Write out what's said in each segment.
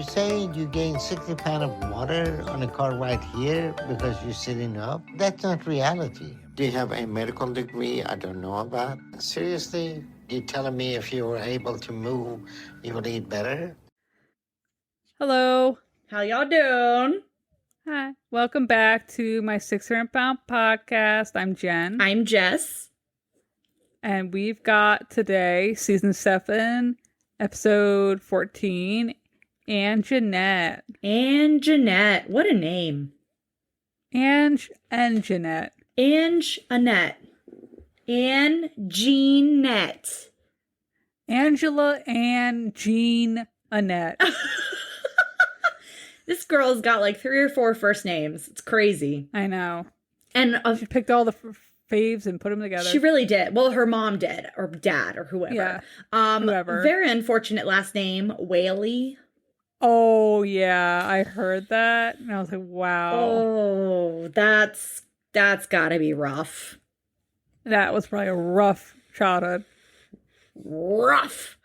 you say you gained 60 pounds of water on a car ride here because you're sitting up? That's not reality. Do you have a medical degree I don't know about? Seriously? You telling me if you were able to move, you would eat better? Hello. How y'all doing? Hi. Welcome back to my 600-pound podcast. I'm Jen. I'm Jess. And we've got today, season 7, episode 14, Annjeanette. Annjeanette. What a name. Annjeanette. Annjeanette. Annjeanette. Angela Ann Jean Annette. This girl's got like 3 or 4 first names. It's crazy. I know. And she picked all the faves and put them together. She really did. Well, her mom did, or dad, or whoever. Yeah, whoever. Very unfortunate last name, Whaley. Oh, yeah. I heard that. And I was like, wow. Oh, that's gotta be rough. That was probably a rough childhood. Rough.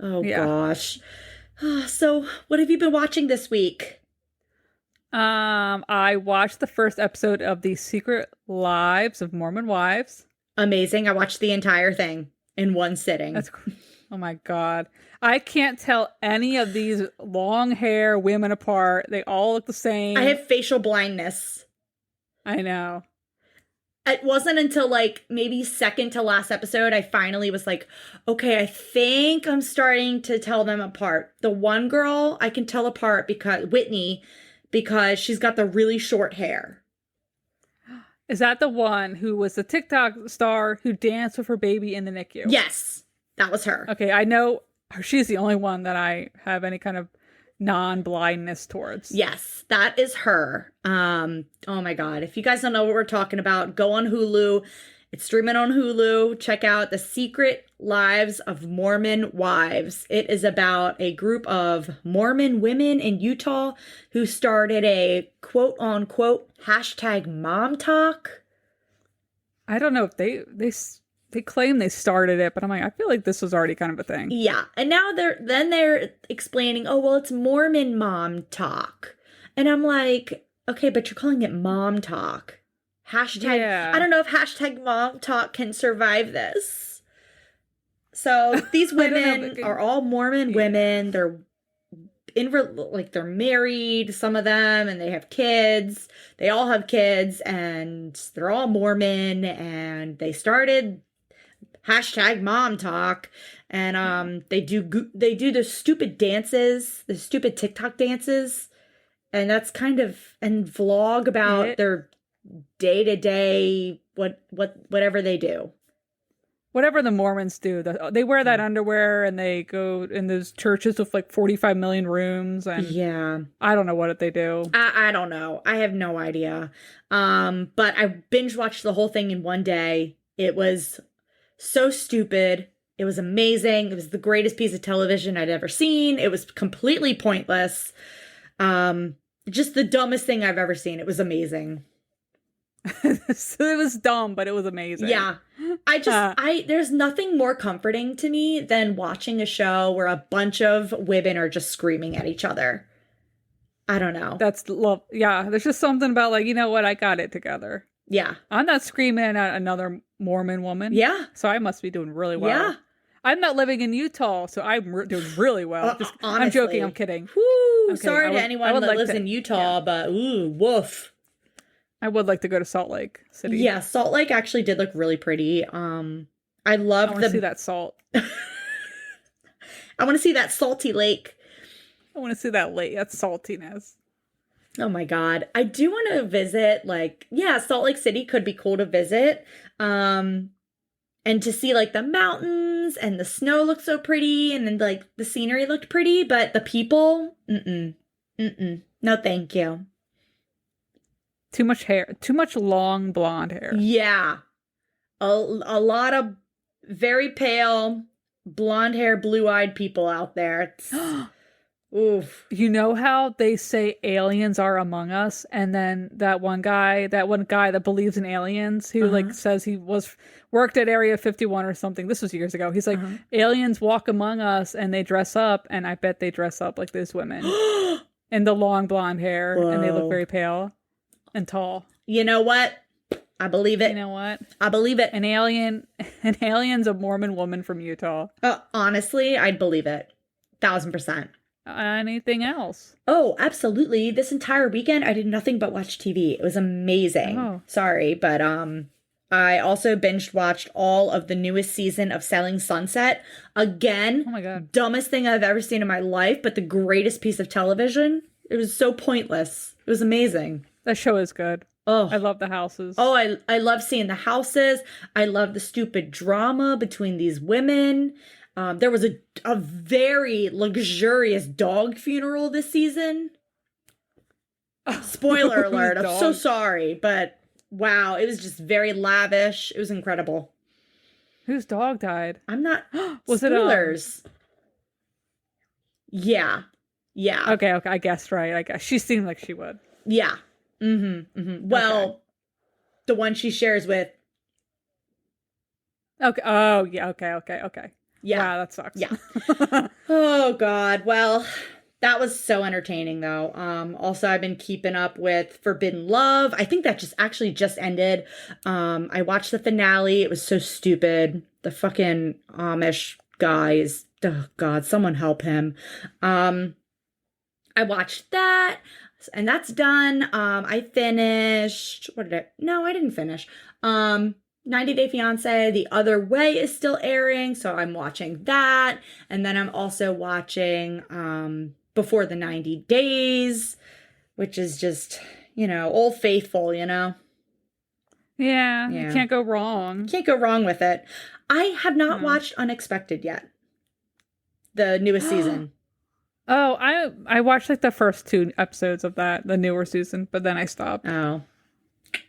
Oh, yeah. Gosh. So, what have you been watching this week? I watched the first episode of The Secret Lives of Mormon Wives. Amazing. I watched the entire thing in one sitting. Oh my God. I can't tell any of these long hair women apart. They all look the same. I have facial blindness. I know. It wasn't until like maybe second to last episode I finally was like, okay, I think I'm starting to tell them apart. The one girl I can tell apart because she's got the really short hair. Is that the one who was the TikTok star who danced with her baby in the NICU? Yes, that was her. Okay, I know she's the only one that I have any kind of non-blindness towards. Yes, that is her. Oh my God. If you guys don't know what we're talking about, go on Hulu. It's streaming on Hulu. Check out The Secret Lives of Mormon Wives. It is about a group of Mormon women in Utah who started a quote-unquote #mom talk. I don't know if they claim they started it, but I'm like, I feel like this was already kind of a thing. Yeah, and now they're explaining, oh, well, it's Mormon mom talk. And I'm like, okay, but you're calling it mom talk. Yeah. I don't know if #mom talk can survive this. So these women are all Mormon women. They're they're married, some of them, and they have kids. They all have kids, and they're all Mormon, and they started #mom talk, and they do the stupid dances, the stupid TikTok dances, and that's kind of, and vlog about their day-to-day whatever they do. Whatever the Mormons do, they wear that underwear and they go in those churches with like 45 million rooms, and yeah, I don't know what they do. I don't know. I have no idea. But I binge watched the whole thing in one day. It was so stupid. It was amazing. It was the greatest piece of television I'd ever seen. It was completely pointless. Just the dumbest thing I've ever seen. It was amazing. So it was dumb, but it was amazing. Yeah. There's nothing more comforting to me than watching a show where a bunch of women are just screaming at each other. I don't know. That's love. Yeah. There's just something about like, you know what? I got it together. Yeah. I'm not screaming at another Mormon woman. Yeah. So I must be doing really well. Yeah. I'm not living in Utah, so I'm doing really well. I'm joking. I'm kidding. Whoo, sorry to anyone that lives in Utah, but ooh, woof. I would like to go to Salt Lake City. Yeah, Salt Lake actually did look really pretty. I love to see that salt. I want to see that salty lake. I want to see that lake. That saltiness. Oh my God. I do want to visit, Salt Lake City could be cool to visit. And to see like the mountains and the snow looked so pretty, and then like the scenery looked pretty, but the people, no thank you. Too much hair. Too much long blonde hair. Yeah. A lot of very pale, blonde hair, blue-eyed people out there. Oof. You know how they say aliens are among us, and then that one guy that believes in aliens, who like says he worked at Area 51 or something. This was years ago. He's like, aliens walk among us and they dress up, and I bet they dress up like those women in the long blonde hair, and they look very pale and tall. You know what? I believe it. You know what? I believe it. An alien's a Mormon woman from Utah. Honestly, I'd believe it. 1000%. Anything else? Oh, absolutely. This entire weekend, I did nothing but watch TV. It was amazing. Oh. Sorry, but I also binge watched all of the newest season of Selling Sunset. Again, oh my God, dumbest thing I've ever seen in my life, but the greatest piece of television. It was so pointless. It was amazing. That show is good. Oh, I love the houses. Oh, I love seeing the houses. I love the stupid drama between these women. There was a very luxurious dog funeral this season. Spoiler alert. I'm so sorry, but wow, it was just very lavish. It was incredible. Whose dog died? I'm not. Was spoilers. Yeah. Okay. I guessed right. I guess she seemed like she would. Yeah. Well, the one she shares with. Okay. Oh, yeah. Okay. Yeah. Wow, that sucks. Yeah. Oh, God. Well, that was so entertaining, though. Also, I've been keeping up with Forbidden Love. I think that just ended. I watched the finale. It was so stupid. The fucking Amish guys. Oh, God, someone help him. I watched that, and that's done. I finished. No, I didn't finish. 90 Day Fiancé, The Other Way is still airing, so I'm watching that. And then I'm also watching Before the 90 Days, which is just, Old Faithful, Yeah, you can't go wrong. Can't go wrong with it. I have not watched Unexpected yet. The newest season. Oh, I watched like the first 2 episodes of that, the newer season, but then I stopped. Oh.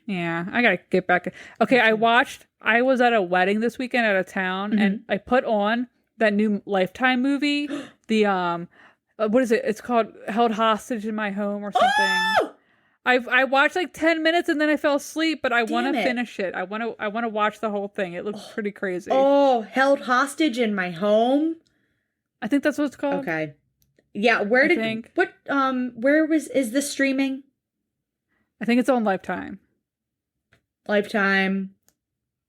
Yeah, I gotta get back. Okay, I was at a wedding this weekend out of town, and I put on that new Lifetime movie, the what is it? It's called Held Hostage in My Home or something. Oh! I watched like 10 minutes and then I fell asleep, but I want to it. finish it. I want to watch the whole thing. It looks pretty crazy. Oh, Held Hostage in My Home? I think that's what it's called. Okay. Yeah, where is this streaming? I think it's on Lifetime. Lifetime.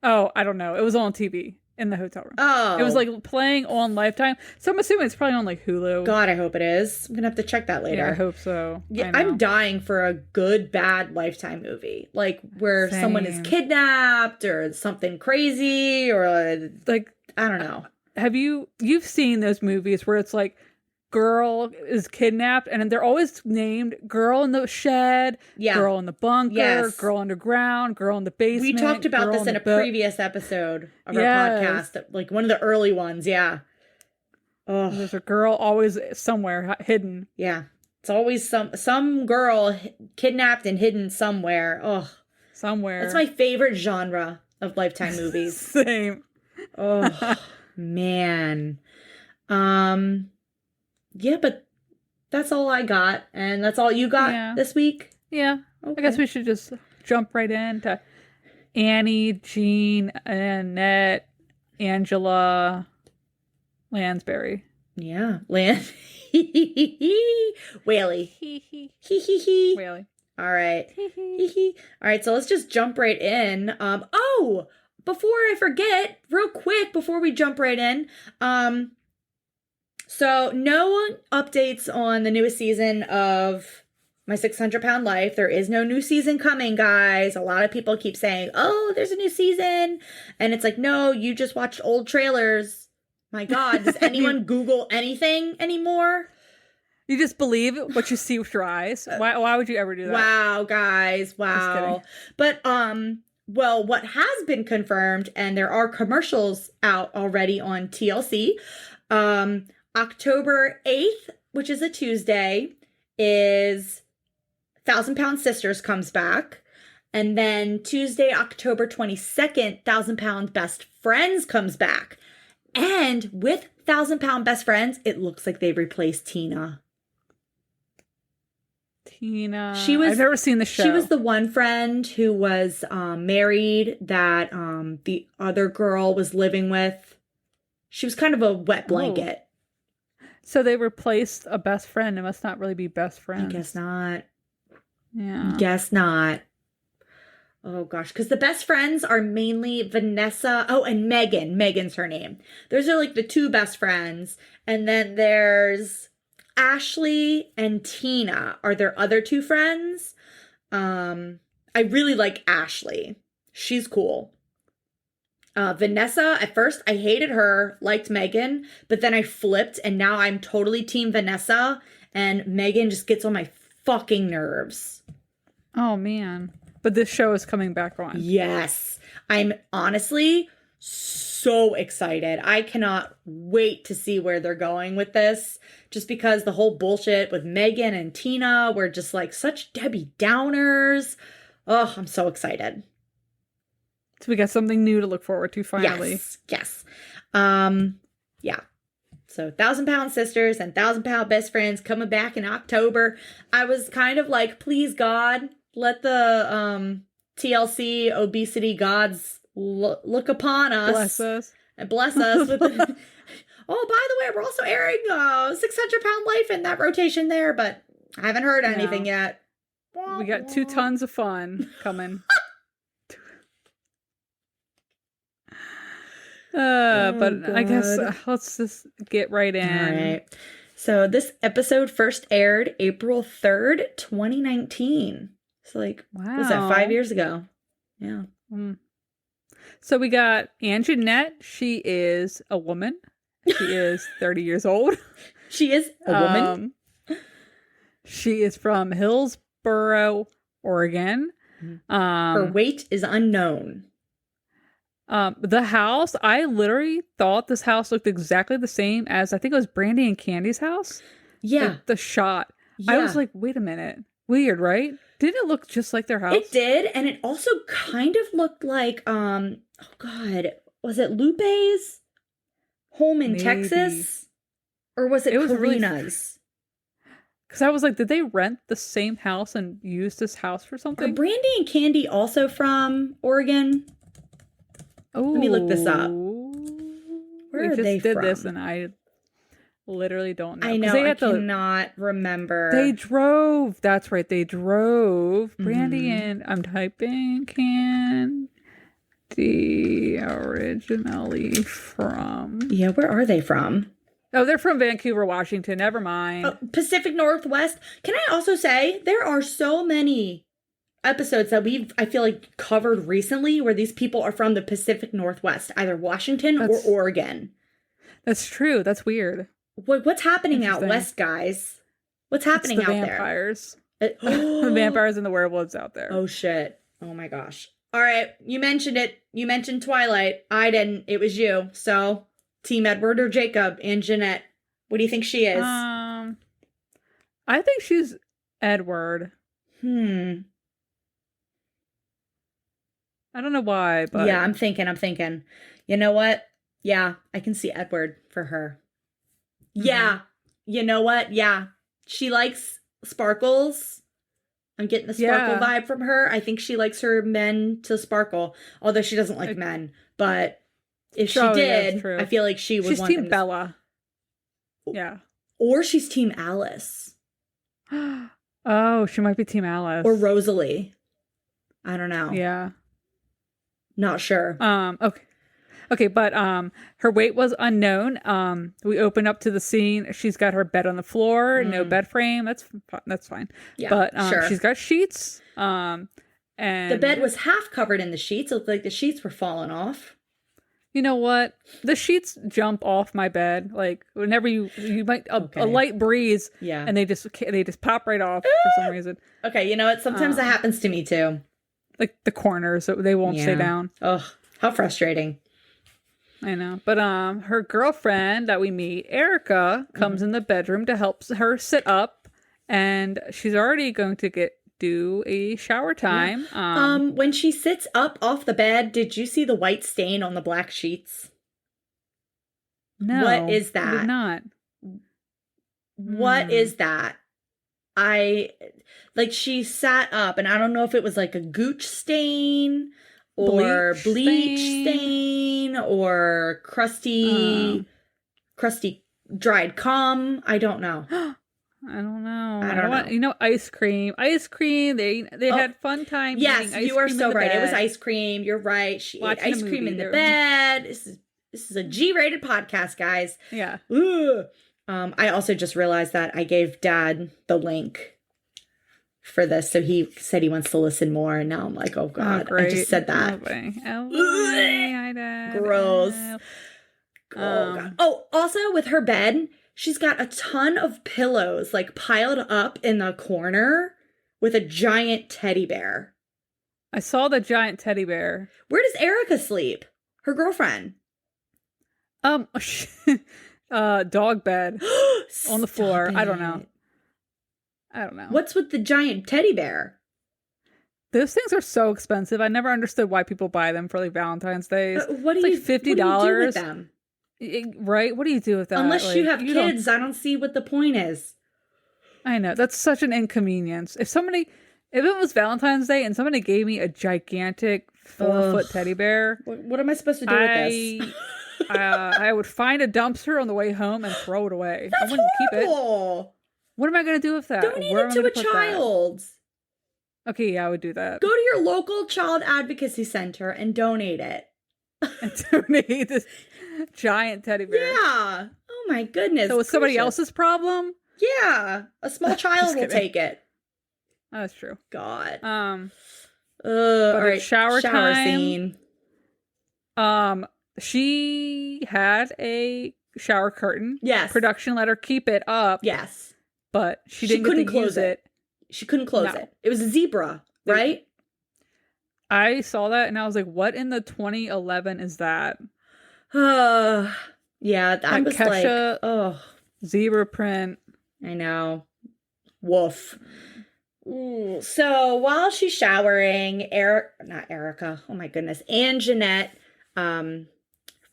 Oh, I don't know. It was on TV in the hotel room. Oh. It was like playing on Lifetime. So I'm assuming it's probably on like Hulu. God, I hope it is. I'm going to have to check that later. Yeah, I hope so. Yeah, I'm dying for a good, bad Lifetime movie. Like where someone is kidnapped or something crazy or like, I don't know. You've seen those movies where it's like, girl is kidnapped, and they're always named girl in the shed, girl in the bunker, girl underground, girl in the basement. We talked about this in a previous episode of our podcast, like one of the early ones. Yeah. Oh, there's a girl always somewhere hidden. Yeah, it's always some girl kidnapped and hidden somewhere. Oh, somewhere. That's my favorite genre of Lifetime movies. Same. Oh man. Yeah, but that's all I got. And that's all you got this week? Yeah. Okay. I guess we should just jump right into Annie, Jean, Annette, Angela, Lansbury. Yeah. Whaley. Whaley. All right. All right, so let's just jump right in. Before I forget, real quick, before we jump right in, so no updates on the newest season of My 600-Pound Life. There is no new season coming, guys. A lot of people keep saying, oh, there's a new season. And it's like, no, you just watched old trailers. My God, does anyone Google anything anymore? You just believe what you see with your eyes. Why would you ever do that? Wow, guys. Wow. But, well, what has been confirmed, and there are commercials out already on TLC, October 8th, which is a Tuesday, is 1,000 Pound Sisters comes back. And then Tuesday, October 22nd, 1,000 Pound Best Friends comes back. And with 1,000 Pound Best Friends, it looks like they've replaced Tina. Tina. She was. I've never seen the show. She was the one friend who was married that the other girl was living with. She was kind of a wet blanket. So they replaced a best friend. It must not really be best friends. I guess not. Yeah. Guess not. Oh, gosh. Because the best friends are mainly Vanessa. Oh, and Megan. Megan's her name. Those are like the two best friends. And then there's Ashley and Tina are their other two friends. I really like Ashley. She's cool. Vanessa, at first, I hated her, liked Megan, but then I flipped, and now I'm totally team Vanessa, and Megan just gets on my fucking nerves. Oh, man. But this show is coming back on. Yes. I'm honestly so excited. I cannot wait to see where they're going with this, just because the whole bullshit with Megan and Tina were just like such Debbie Downers. Oh, I'm so excited. So we got something new to look forward to finally. Yes. Yeah. So 1,000 Pound Sisters and 1,000 Pound Best Friends coming back in October. I was kind of like, please God, let the TLC obesity gods look upon us. Bless us. And bless us with the... Oh, by the way, we're also airing 600 Pound Life in that rotation there, but I haven't heard anything yet. We got 2 tons of fun coming. But God. I guess let's just get right in. All right. So this episode first aired April 3rd, 2019. So like, wow. Was that 5 years ago? Yeah. So we got Annjeanette. She is a woman. She is 30 years old. She is a woman. She is from Hillsboro, Oregon. Her weight is unknown. The house, I literally thought this house looked exactly the same as I think it was Brandy and Candy's house. Yeah. Like the shot. Yeah. I was like, wait a minute. Weird, right? Didn't it look just like their house? It did, and it also kind of looked like oh God, was it Lupe's home in Texas? Or was it Karina's? Because I was like, did they rent the same house and use this house for something? Are Brandy and Candy also from Oregon? Oh, let me look this up. Where are they from? We just did this, and I literally don't know. I know. I cannot remember. They drove. That's right. They drove. Brandy and I'm typing Candy originally from. Yeah, where are they from? Oh, they're from Vancouver, Washington. Never mind. Pacific Northwest. Can I also say there are so many episodes that I feel like covered recently where these people are from the Pacific Northwest, either Washington or Oregon. That's true. That's weird. What's happening out west, guys? What's happening out vampires. There? The vampires and the werewolves out there. Oh, shit. Oh, my gosh. All right. You mentioned it. You mentioned Twilight. I didn't. It was you. So, Team Edward or Jacob? Annjeanette. What do you think she is? I think she's Edward. I don't know why, but... Yeah, I'm thinking. You know what? Yeah, I can see Edward for her. Yeah. You know what? Yeah. She likes sparkles. I'm getting the sparkle vibe from her. I think she likes her men to sparkle. Although she doesn't like men. But if she did, I feel like she would want Team Bella. Yeah. Or she's Team Alice. Oh, she might be Team Alice. Or Rosalie. I don't know. Yeah. Not sure. Okay, but her weight was unknown. We open up to the scene. She's got her bed on the floor, no bed frame. That's fine. Yeah, but sure. She's got sheets. And the bed was half covered in the sheets. It looked like the sheets were falling off. You know what? The sheets jump off my bed. Like whenever you might a light breeze, and they just pop right off for some reason. Okay, you know what? Sometimes that happens to me too. Like the corners, so they won't stay down. Ugh, how frustrating. I know. But her girlfriend that we meet, Erica, comes in the bedroom to help her sit up, and she's already going to do a shower time. Yeah. When she sits up off the bed, did you see the white stain on the black sheets? No. What is that? I did not. What is that? she sat up, and I don't know if it was like a gooch stain or bleach stain or crusty dried cum. I don't know. I don't know. I don't know. Ice cream. Ice cream. They had fun time. Yes, you are so right. It was ice cream. You're right. She ate ice cream in the bed. This is a G-rated podcast, guys. Yeah. Ooh. I also just realized that I gave Dad the link for this, so he said he wants to listen more, and now I'm like, oh God, I just said that. Hi, Dad. Gross. Oh God. Oh, also with her bed, she's got a ton of pillows like piled up in the corner with a giant teddy bear. I saw the giant teddy bear. Where does Erica sleep? Her girlfriend. Dog bed on the floor. I don't know. What's with the giant teddy bear? Those things are so expensive. I never understood why people buy them for like Valentine's Days. What do you $50. What do you do with them? Right? What do you do with that? Unless you have kids, I don't see what the point is. I know. That's such an inconvenience. If it was Valentine's Day and somebody gave me a gigantic 4-foot teddy bear, what am I supposed to do with this? I would find a dumpster on the way home and throw it away. That's I wouldn't horrible. keep it. What am I going to do with that? Donate it to a child. Okay, yeah, I would do that. Go to your local child advocacy center and donate it. And donate this giant teddy bear. Yeah. Oh my goodness. So it's somebody else's problem? Yeah. A small child will take it. Oh, that's true. God. All right. Shower time. Scene. She had a shower curtain. Yes. Production let her keep it up. Yes. But she couldn't close it. She couldn't close it. It was a zebra, right? I saw that and I was like, what in the 2011 is that? Yeah, that was Kesha, like, oh. Zebra print. I know. Woof. Ooh. So while she's showering, Annjeanette,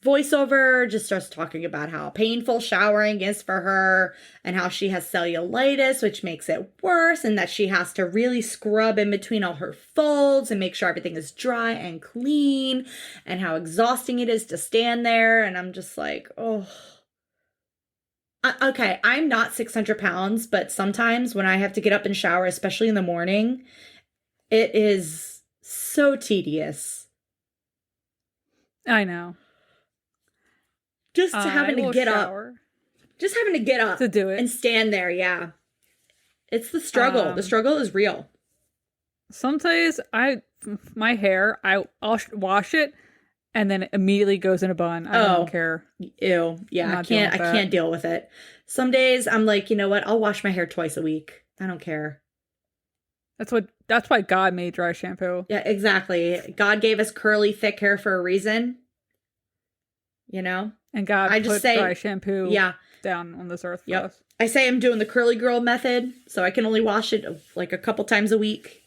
voiceover just starts talking about how painful showering is for her and how she has cellulitis, which makes it worse, and that she has to really scrub in between all her folds and make sure everything is dry and clean, and how exhausting it is to stand there. And I'm just like, oh. Okay, I'm not 600 pounds, but sometimes when I have to get up and shower, especially in the morning, it is so tedious. I know. Just having to get up to do it and stand there. Yeah. It's the struggle. The struggle is real. Some days my hair, I'll wash it and then it immediately goes in a bun. I don't care. Ew. Yeah. I can't deal with it. Some days I'm like, you know what? I'll wash my hair twice a week. I don't care. That's why God made dry shampoo. Yeah, exactly. God gave us curly, thick hair for a reason. You know? And God put dry shampoo down on this earth for us. I say I'm doing the curly girl method, so I can only wash it like a couple times a week.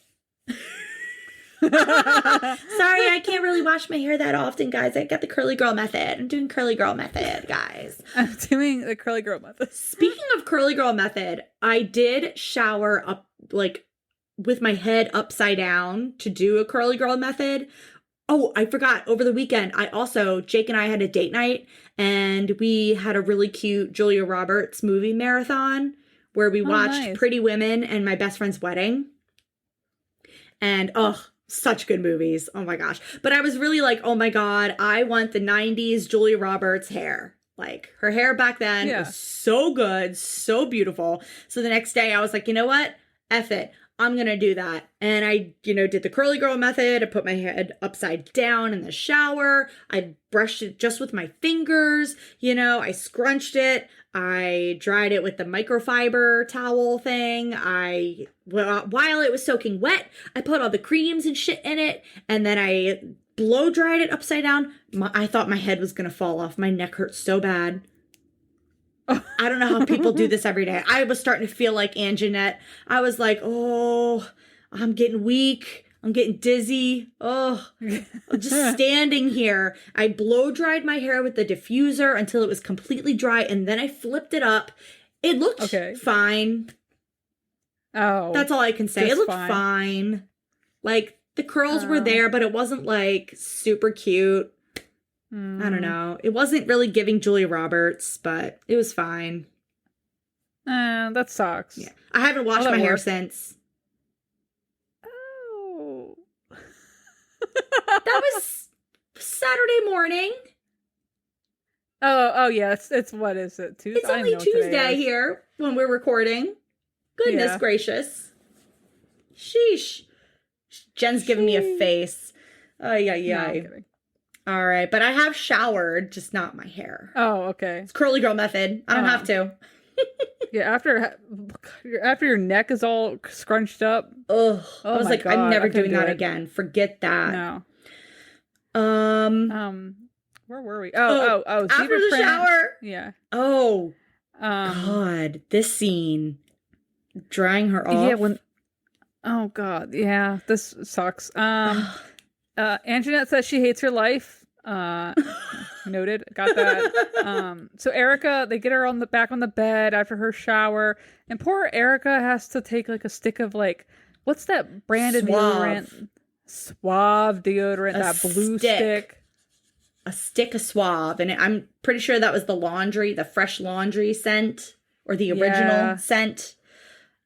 Sorry, I can't really wash my hair that often, guys. I got the curly girl method. I'm doing curly girl method, guys. I'm doing the curly girl method. Speaking of curly girl method, I did shower up like with my head upside down to do a curly girl method. Oh, I forgot. Over the weekend, Jake and I had a date night, and we had a really cute Julia Roberts movie marathon where we watched Pretty Women and My Best Friend's Wedding. And, such good movies. Oh my gosh. But I was really like, oh my God, I want the 90s Julia Roberts hair. Like, her hair back then was so good, so beautiful. So the next day I was like, you know what? F it. I'm going to do that. And I, did the curly girl method. I put my head upside down in the shower. I brushed it just with my fingers. I scrunched it. I dried it with the microfiber towel thing. While it was soaking wet, I put all the creams and shit in it. And then I blow dried it upside down. I thought my head was going to fall off. My neck hurt so bad. I don't know how people do this every day. I was starting to feel like Annjeanette. I was like, oh, I'm getting weak. I'm getting dizzy. Oh, I'm just standing here. I blow dried my hair with the diffuser until it was completely dry. And then I flipped it up. It looked fine. Oh. That's all I can say. It just looked fine. Like, the curls were there, but it wasn't, like, super cute. I don't know. It wasn't really giving Julia Roberts, but it was fine. That sucks. Yeah. I haven't washed my hair since. Oh. That was Saturday morning. Oh yeah. It's what is it? Tuesday? It's only Tuesday here when we're recording. Goodness gracious. Sheesh. Jen's giving me a face. Ay, ay, ay. No, all right, but I have showered, just not my hair. Oh, okay. It's curly girl method. I don't have to. Yeah, after your neck is all scrunched up. Ugh. Oh I was like, God, I'm never doing that it again. Forget that. No. Where were we? Oh, after the shower. Yeah. Oh. God, this scene. Drying her off. Yeah, oh God, yeah, this sucks. Annjeanette says she hates her life. Noted. Got that. So Erica, they get her back on the bed after her shower, and poor Erica has to take like a stick of like, what's that brand of deodorant? Suave deodorant, that blue stick. A stick of Suave, and I'm pretty sure that was the fresh laundry scent, or the original scent.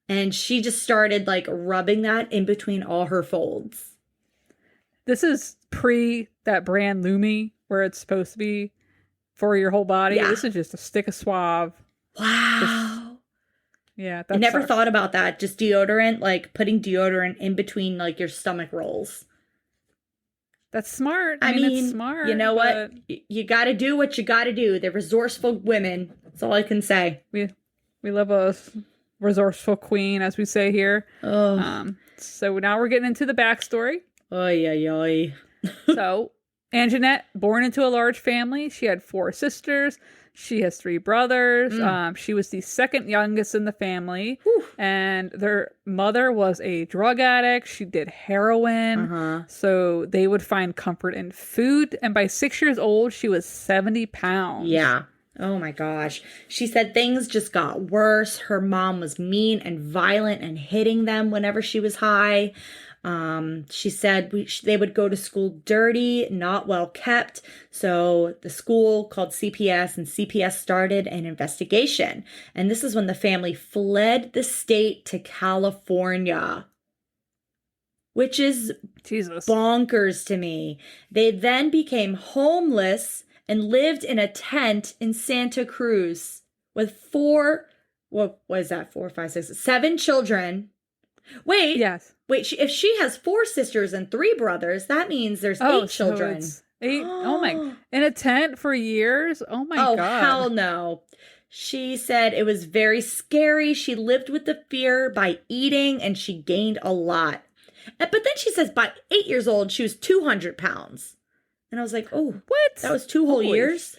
And she just started like rubbing that in between all her folds. This is pre that brand Lumi, where it's supposed to be for your whole body. Yeah. This is just a stick of Suave. Wow. That I never sucks. thought about that. Just deodorant, like putting deodorant in between like your stomach rolls. That's smart. I mean, it's smart. You know what? You got to do what you got to do. They're resourceful women. That's all I can say. We love a resourceful queen, as we say here. Oh. So now we're getting into the backstory. Oy, oy, oy. So, Annjeanette, born into a large family. She had 4 sisters. She has 3 brothers. She was the second youngest in the family. Whew. And their mother was a drug addict. She did heroin. So they would find comfort in food. And by 6 years old, she was 70 pounds. Yeah. Oh my gosh. She said things just got worse. Her mom was mean and violent and hitting them whenever she was high. She said they would go to school dirty, not well kept. So the school called CPS, and CPS started an investigation. And this is when the family fled the state to California, which is bonkers to me. They then became homeless and lived in a tent in Santa Cruz with 7 children. Wait. Yes. Wait, if she has 4 sisters and 3 brothers, that means there's 8 children. So 8. Oh my. In a tent for years? Oh my God. Oh, hell no. She said it was very scary. She lived with the fear by eating, and she gained a lot. But then she says by 8 years old, she was 200 pounds. And I was like, oh, what? That was 2 whole years?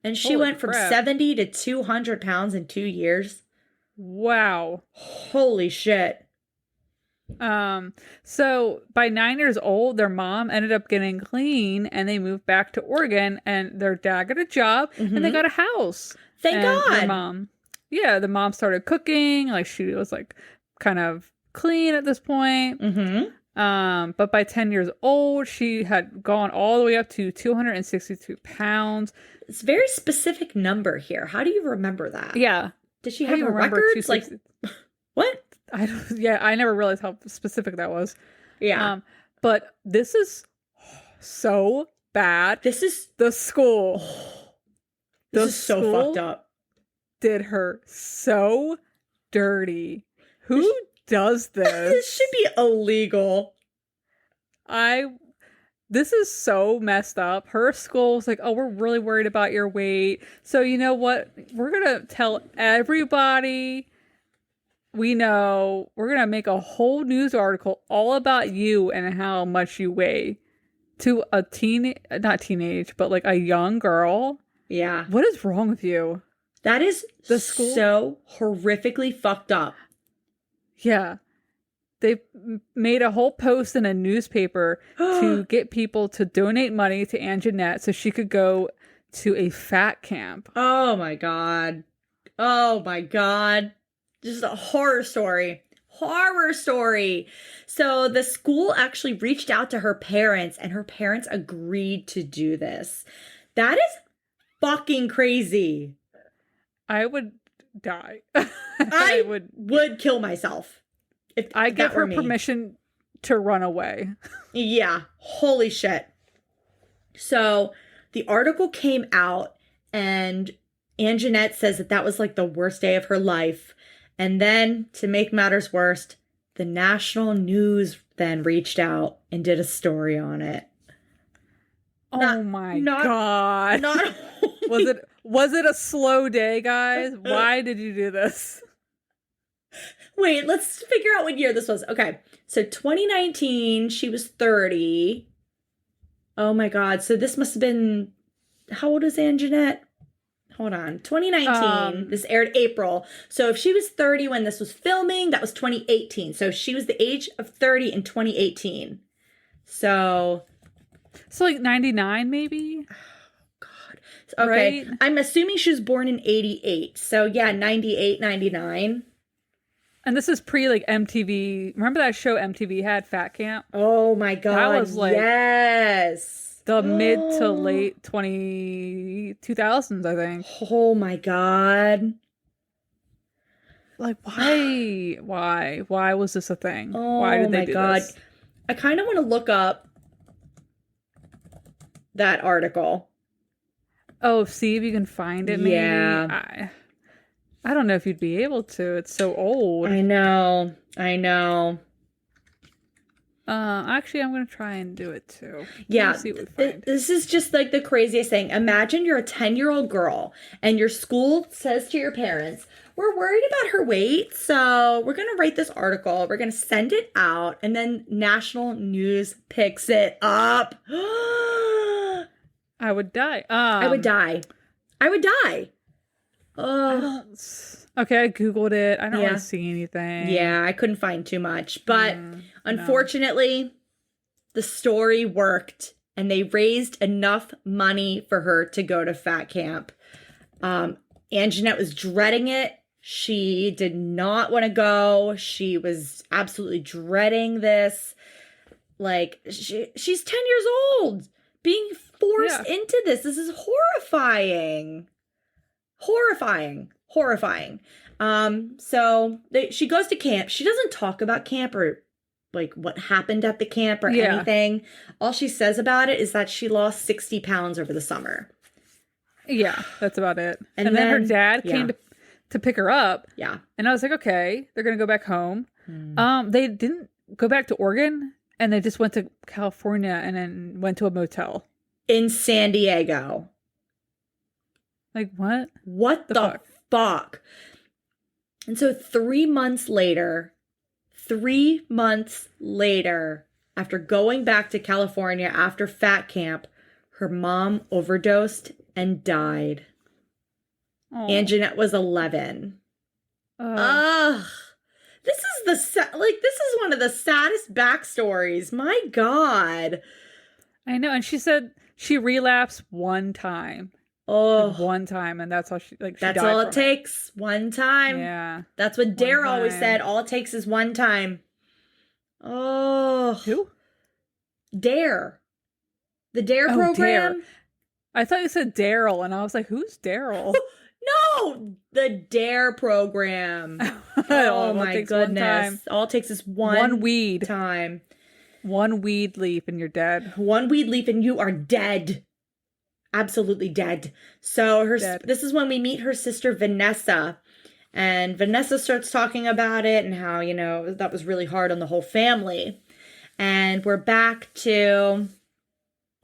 And she went from 70 to 200 pounds in 2 years. Wow. Holy shit. So by 9 years old, their mom ended up getting clean, and they moved back to Oregon, and their dad got a job, and they got a house. Thank God. The mom started cooking. Like, she was like kind of clean at this point. But by 10 years old, she had gone all the way up to 262 pounds. It's a very specific number here. How do you remember that? Yeah. Did she have a record? Like, what? I never realized how specific that was. Yeah. But this is so bad. This is the school. This is so fucked up. Did her so dirty. Who does this? This should be illegal. This is so messed up. Her school's like, oh, we're really worried about your weight. So you know what? We're going to tell everybody we know. We're going to make a whole news article all about you and how much you weigh to a not teenage, but like a young girl. Yeah. What is wrong with you? That is the school so horrifically fucked up. Yeah. They made a whole post in a newspaper to get people to donate money to Annjeanette so she could go to a fat camp. Oh my God. Oh my God. Just a horror story. Horror story. So the school actually reached out to her parents, and her parents agreed to do this. That is fucking crazy. I would die. I would kill myself if I that give were her me. permission to run away. Yeah, holy shit. So the article came out, and Annjeanette says that was like the worst day of her life. And then, to make matters worse, the national news then reached out and did a story on it. Oh my God. Not was it a slow day, guys? Why did you do this? Wait, let's figure out what year this was. Okay, so 2019, she was 30. Oh my God, so this must have been, how old is Annjeanette? Hold on, 2019, this aired April. So if she was 30 when this was filming, that was 2018. So she was the age of 30 in 2018. So like 99 maybe? Okay, right? I'm assuming she was born in 88. So yeah, 98, 99. And this is pre like MTV. Remember that show MTV had, Fat Camp? Oh my God. That was like yes. The mid to late 2000s, I think. Oh my God. Like why was this a thing? Oh why did they do God. this? I kind of want to look up that article. Oh, see if you can find it, maybe. Yeah. I don't know if you'd be able to. It's so old. I know. Actually, I'm gonna try and do it too. Yeah, see what we find. This is just like the craziest thing. Imagine you're a 10-year-old girl and your school says to your parents, we're worried about her weight, so we're gonna write this article, we're gonna send it out, and then national news picks it up. I would die. I would die. Oh. Okay, I Googled it. I don't really see anything. Yeah, I couldn't find too much. But unfortunately, the story worked, and they raised enough money for her to go to fat camp. Annjeanette was dreading it. She did not want to go. She was absolutely dreading this. Like, she's 10 years old, being forced into this. This is horrifying. So she goes to camp. She doesn't talk about camp or like what happened at the camp or anything. All she says about it is that she lost 60 pounds over the summer. Yeah, that's about it. And then her dad came to pick her up. Yeah. And I was like, okay, they're going to go back home. They didn't go back to Oregon, and they just went to California and then went to a motel. In San Diego. Like, what? What the fuck? And so 3 months later, after going back to California after fat camp, her mom overdosed and died. Oh. Annjeanette was 11. Ugh. This is one of the saddest backstories. My God. I know. And she said she relapsed one time. Oh, like one time, and that's all she like. That's all it takes. One time. Yeah, that's what Dare always said. All it takes is one time. Oh, who? Dare. The Dare program. Dare. I thought you said Daryl, and I was like, "Who's Daryl?" No, the Dare program. Oh my goodness! All it takes is one weed time. One weed leaf, and you're dead. One weed leaf, and you are dead. Absolutely dead. So this is when we meet her sister Vanessa, and Vanessa starts talking about it and how, that was really hard on the whole family. And we're back to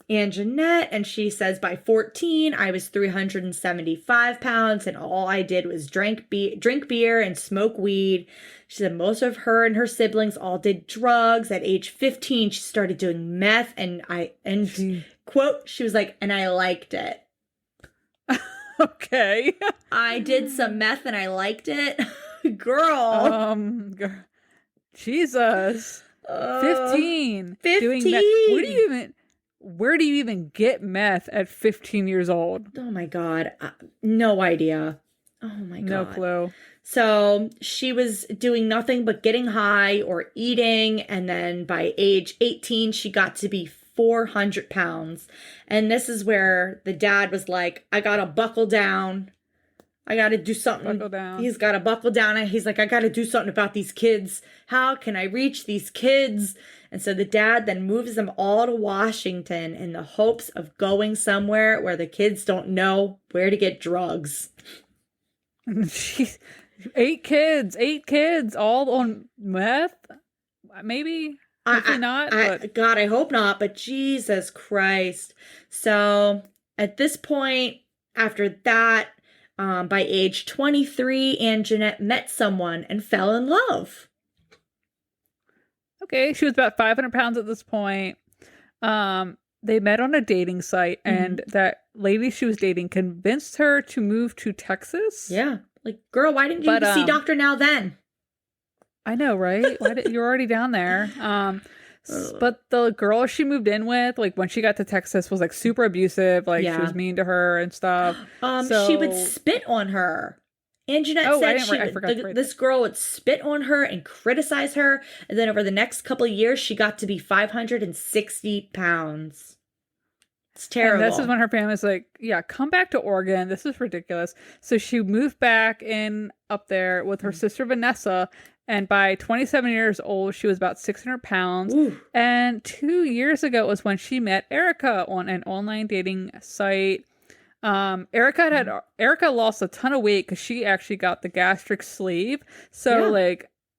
Annjeanette, and she says, by 14, I was 375 pounds, and all I did was drink beer and smoke weed. She said most of her and her siblings all did drugs. At age 15, she started doing meth, quote, she was like, and I liked it. Okay. I did some meth and I liked it. Girl. Jesus. 15. 15. Doing meth. Where do you even get meth at 15 years old? Oh my God. No idea. Oh my God. No clue. So she was doing nothing but getting high or eating. And then by age 18, she got to be 400 pounds. And this is where the dad was like, I got to buckle down. I got to do something. Buckle down. He's got to buckle down. And he's like, I got to do something about these kids. How can I reach these kids? And so the dad then moves them all to Washington in the hopes of going somewhere where the kids don't know where to get drugs. Jeez. 8 kids, all on meth? Maybe. Hopefully not. But... God, I hope not. But Jesus Christ. So at this point, after that, by age 23, Annjeanette met someone and fell in love. Okay, she was about 500 pounds at this point. They met on a dating site, and that lady she was dating convinced her to move to Texas. Yeah. Like, girl, why didn't you see Dr. Now then? I know, right? You're already down there. But the girl she moved in with, like when she got to Texas, was like super abusive. Like she was mean to her and stuff. She would spit on her. Annjeanette said this girl would spit on her and criticize her. And then over the next couple of years, she got to be 560 pounds. It's terrible. And this is when her family's like, yeah, come back to Oregon. This is ridiculous. So she moved back in up there with her sister Vanessa. And by 27 years old, she was about 600 pounds. Ooh. And 2 years ago was when she met Erica on an online dating site. Erica lost a ton of weight because she actually got the gastric sleeve. So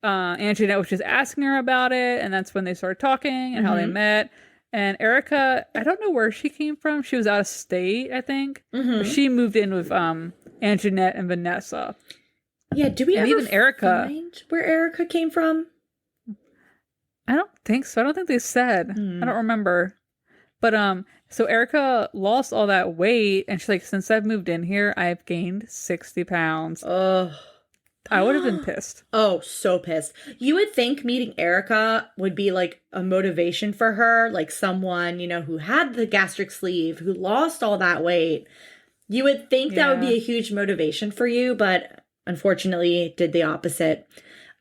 Annjeanette was just asking her about it. And that's when they started talking and how they met. And Erica, I don't know where she came from. She was out of state, I think. But she moved in with Annjeanette and Vanessa. Yeah, do we ever find where Erica came from? I don't think so. I don't think they said. I don't remember. But so Erica lost all that weight, and she's like, since I've moved in here, I've gained 60 pounds. Ugh. I would have been pissed. Oh, so pissed. You would think meeting Erica would be like a motivation for her, like someone, who had the gastric sleeve, who lost all that weight. You would think that would be a huge motivation for you, but unfortunately it did the opposite.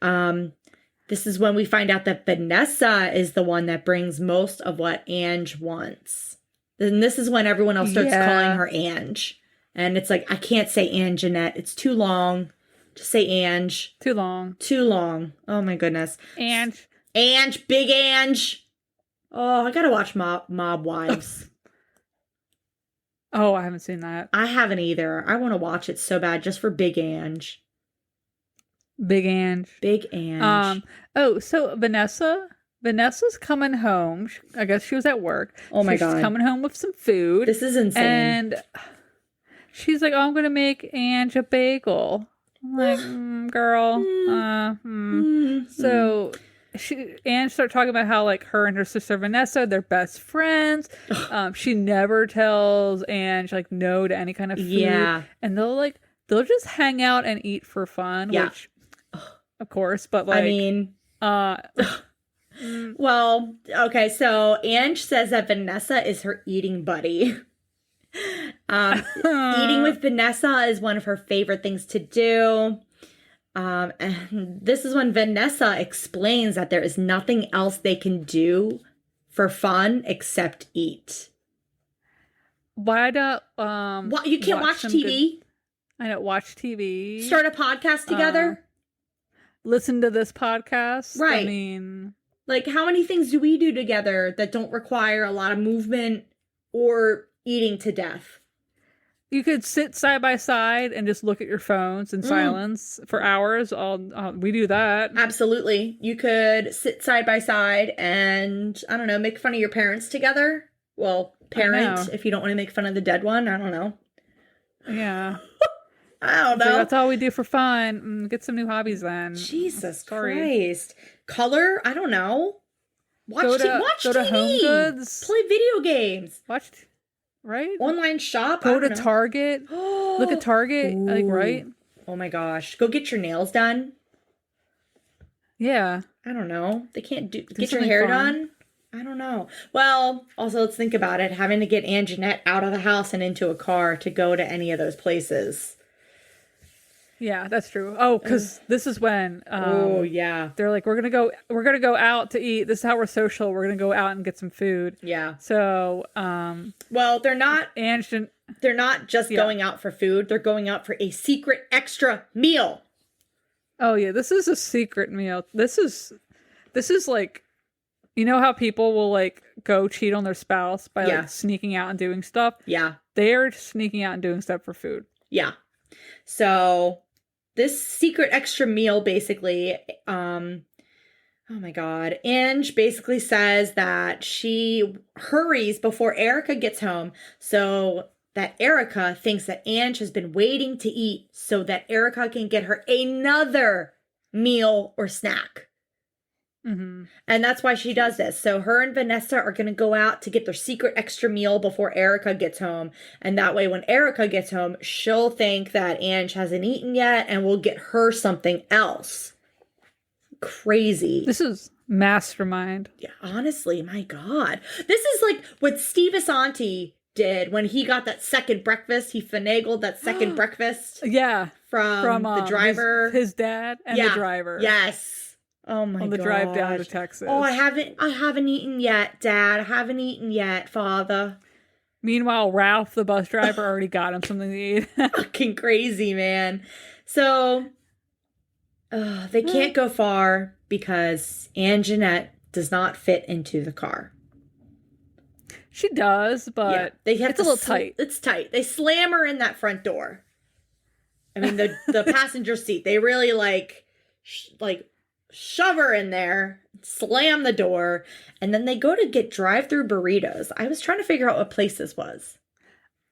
This is when we find out that Vanessa is the one that brings most of what Ange wants. And this is when everyone else starts calling her Ange. And it's like, I can't say Annjeanette. It's too long. Just say Ange. Too long. Too long. Oh my goodness. Ange. Big Ange. Oh, I gotta watch Mob Wives. Oh, I haven't seen that. I haven't either. I want to watch it so bad just for Big Ange. Big Ange. So Vanessa's coming home. I guess she was at work. Oh my God. She's coming home with some food. This is insane. And she's like, oh, I'm going to make Ange a bagel. I'm like, girl. So Ange started talking about how like her and her sister Vanessa, they're best friends. She never tells Ange like no to any kind of food. Yeah. And they'll just hang out and eat for fun, which of course, but like, I mean, well, okay. So Ange says that Vanessa is her eating buddy. Eating with Vanessa is one of her favorite things to do. And this is when Vanessa explains that there is nothing else they can do for fun except eat. Why do you can't watch TV? I don't watch TV. Start a podcast together? Listen to this podcast? Right. I mean, like, how many things do we do together that don't require a lot of movement or eating to death? You could sit side by side and just look at your phones in silence for hours. We do that. Absolutely. You could sit side by side and, I don't know, make fun of your parents together. Well, parent, if you don't want to make fun of the dead one. I don't know. Yeah. I don't know. So that's all we do for fun. Get some new hobbies then. Jesus Christ. Color? I don't know. Watch go TV. To Home Goods. Play video games. Right? Online shop. Go to Target. Look at Target. Ooh. Like, right? Oh my gosh. Go get your nails done. Yeah. I don't know. They can't get your hair done. I don't know. Well, also let's think about it. Having to get Annjeanette out of the house and into a car to go to any of those places. Yeah, that's true. Oh, because this is when Oh yeah. they're like, we're gonna go out to eat. This is how we're social. We're gonna go out and get some food. Yeah. So well, they're not just Yeah. going out for food. They're going out for a secret extra meal. Oh yeah, this is a secret meal. This is like, you know how people will like go cheat on their spouse by Yeah. like sneaking out and doing stuff? Yeah. They're sneaking out and doing stuff for food. Yeah. So this secret extra meal basically, oh my God. Ange basically says that she hurries before Erica gets home so that Erica thinks that Ange has been waiting to eat so that Erica can get her another meal or snack. Mm-hmm. And that's why she does this. So her and Vanessa are going to go out to get their secret extra meal before Erica gets home. And that way, when Erica gets home, she'll think that Ange hasn't eaten yet and we'll get her something else. Crazy. This is mastermind. Yeah, honestly, my God. This is like what Steve Asante did when he got that second breakfast. He finagled that second breakfast. Yeah. From the driver. His dad and the driver. Yes. Oh my god. On the drive down to Texas. Oh, I haven't eaten yet, Dad. I haven't eaten yet, Father. Meanwhile, Ralph, the bus driver, already got him something to eat. Fucking crazy, man. So, they can't go far because Annjeanette does not fit into the car. She does, but they have it's a little tight. It's tight. They slam her in that front door. I mean, the passenger seat. They really shove her in there, slam the door, and then they go to get drive-through burritos. I was trying to figure out what place this was.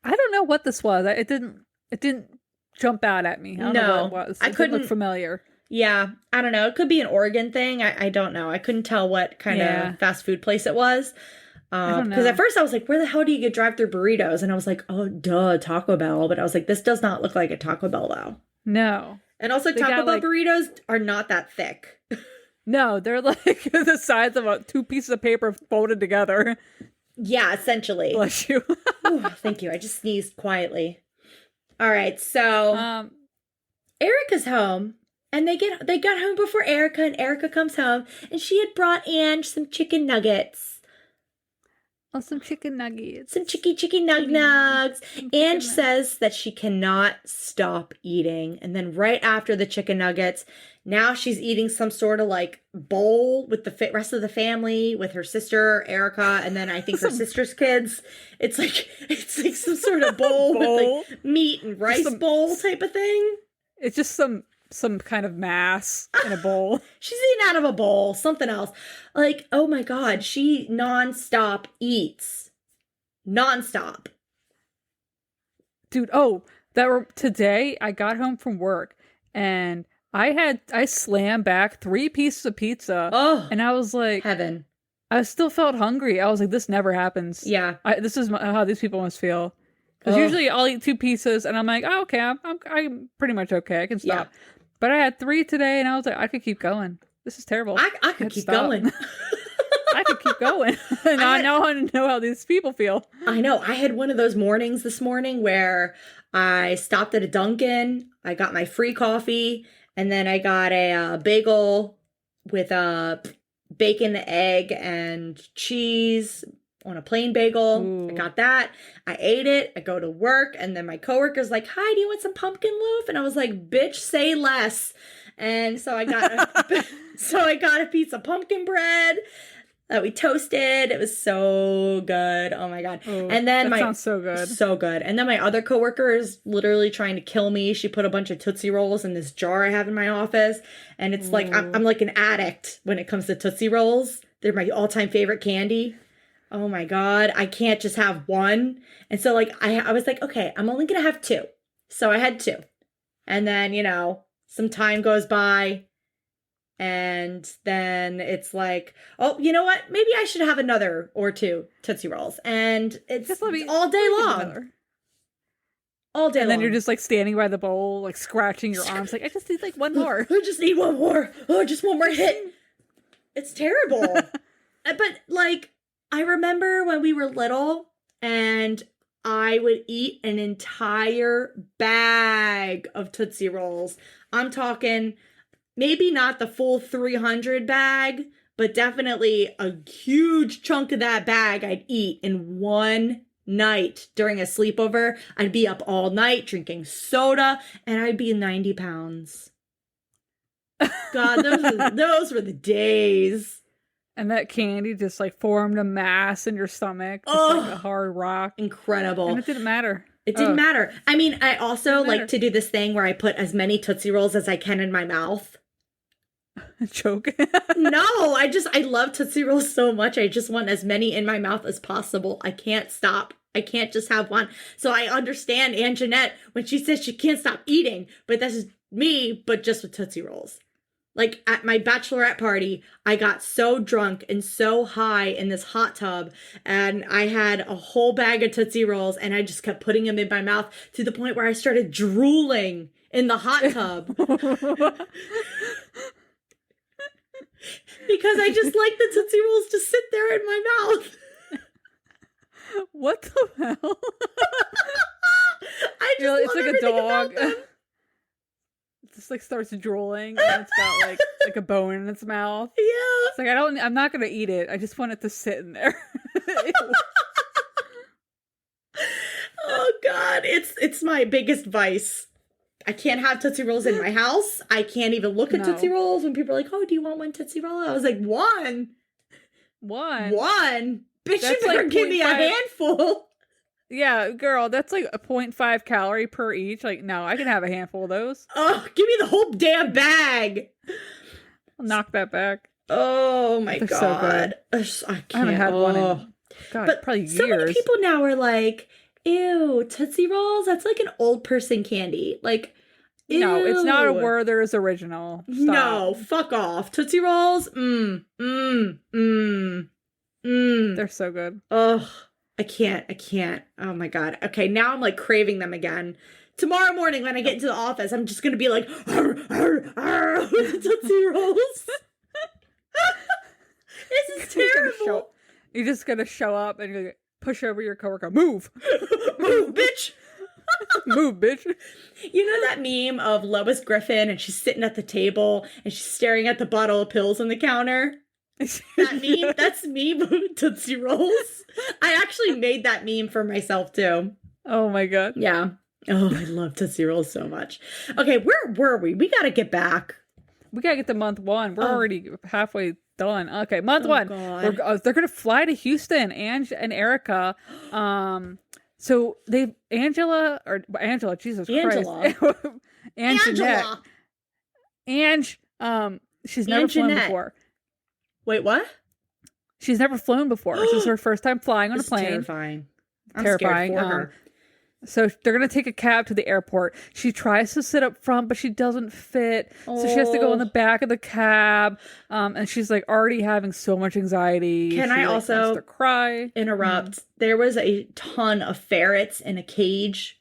I don't know what this was. It didn't jump out at me. I don't know what it was. It didn't look familiar. Yeah, I don't know. It could be an Oregon thing. I don't know. I couldn't tell what kind of fast food place it was. Because at first I was like, where the hell do you get drive-through burritos? And I was like, oh, duh, Taco Bell. But I was like, this does not look like a Taco Bell, though. No. And also, Taco Bell burritos are not that thick. No, they're like the size of two pieces of paper folded together. Yeah, essentially. Bless you. Ooh, thank you. I just sneezed quietly. All right, so Erica's home, and they got home before Erica, and Erica comes home, and she had brought Ange some chicken nuggets. Oh, some chicken nuggets. Some chicken nugs. Ange says that she cannot stop eating. And then right after the chicken nuggets, now she's eating some sort of like bowl with the rest of the family, with her sister, Erica, and then I think her sister's kids. It's like some sort of bowl with like meat and rice bowl type of thing. It's just some kind of mass in a bowl. She's eating out of a bowl, something else. Like, oh my God, she nonstop eats. Nonstop. Dude, today I got home from work and I slammed back 3 pieces of pizza. Oh, and I was like, heaven. I still felt hungry. I was like, this never happens. Yeah. This is how these people must feel. Because usually I'll eat 2 pieces and I'm like, oh, okay, I'm pretty much okay. I can stop. Yeah. But I had 3 today and I was like, I could keep going. This is terrible. I could keep going. I could keep going. And I now know how these people feel. I know. I had one of those mornings this morning where I stopped at a Dunkin'. I got my free coffee. And then I got a bagel with bacon, egg, and cheese on a plain bagel. Ooh. I got that. I ate it. I go to work. And then my coworker's like, hi, do you want some pumpkin loaf? And I was like, bitch, say less. And so I got a piece of pumpkin bread that we toasted. It was so good. Oh my God. Ooh, and then that sounds so good. So good. And then my other coworker is literally trying to kill me. She put a bunch of Tootsie Rolls in this jar I have in my office. And it's like, I'm like an addict when it comes to Tootsie Rolls. They're my all-time favorite candy. Oh my God. I can't just have one. And so like, I was like, okay, I'm only going to have 2. So I had 2. And then, some time goes by. And then it's like, oh, you know what? Maybe I should have another or 2 Tootsie Rolls. And it's all day long. All day long. And then you're just like standing by the bowl, like scratching your arms. Like, I just need like one more. I just need one more. Oh, just one more hit. It's terrible. But like, I remember when we were little and I would eat an entire bag of Tootsie Rolls. I'm talking maybe not the full 300 bag, but definitely a huge chunk of that bag I'd eat in one night during a sleepover. I'd be up all night drinking soda, and I'd be 90 pounds. God, those were the days. And that candy just like formed a mass in your stomach, just like a hard rock. Incredible. And it didn't matter. It didn't matter. I mean, I also like to do this thing where I put as many Tootsie Rolls as I can in my mouth. Choke. No, I love Tootsie Rolls so much. I just want as many in my mouth as possible. I can't stop. I can't just have one. So I understand Annjeanette when she says she can't stop eating, but that's just me, but just with Tootsie Rolls. Like at my bachelorette party, I got so drunk and so high in this hot tub, and I had a whole bag of Tootsie Rolls, and I just kept putting them in my mouth to the point where I started drooling in the hot tub. Because I just like the Tootsie Rolls to sit there in my mouth. What the hell? I just it's like a dog. It just like starts drooling, and it's got like a bone in its mouth. Yeah. It's like I'm not gonna eat it. I just want it to sit in there. Oh God, it's my biggest vice. I can't have Tootsie Rolls in my house. I can't even look at Tootsie Rolls when people are like, "Oh, do you want one Tootsie Roll?" I was like, "One." Bitch, That's you better like give me a handful. Yeah, girl, that's like a 0.5 calorie per each. Like, no, I can have a handful of those. Oh, give me the whole damn bag. I'll knock that back. Oh my They're God. so good. I can't. I haven't had one in, God, probably years. So many people now are like, ew, Tootsie Rolls? That's like an old person candy. Like, ew. No, it's not a Werther's original. Stop. No, fuck off. Tootsie Rolls? They're so good. Ugh. I can't. Oh my God. Okay, now I'm like craving them again. Tomorrow morning when I get into the office, I'm just gonna be like, arr, arr, arr, with the Tootsie Rolls. This is terrible. You're just gonna show up and you're gonna push over your coworker. Move! Move, bitch! Move, bitch! You know that meme of Lois Griffin and she's sitting at the table and she's staring at the bottle of pills on the counter? That meme, that's me with Tootsie Rolls. I actually made that meme for myself too. Oh my God. Yeah. Oh, I love Tootsie Rolls so much. Okay, where were we? We gotta get back. We gotta get to month one. We're already halfway done. Okay, month one. God. They're gonna fly to Houston, Ange and Erica. So Angela, Jesus Christ. Annjeanette. Ange, she's never flown before. Wait, what? She's never flown before. This is her first time flying on a plane. Terrifying. I'm terrifying. scared for her. So they're going to take a cab to the airport. She tries to sit up front, but she doesn't fit. So she has to go in the back of the cab. And she's like already having so much anxiety. Can I also wants to cry? Interrupt? There was a ton of ferrets in a cage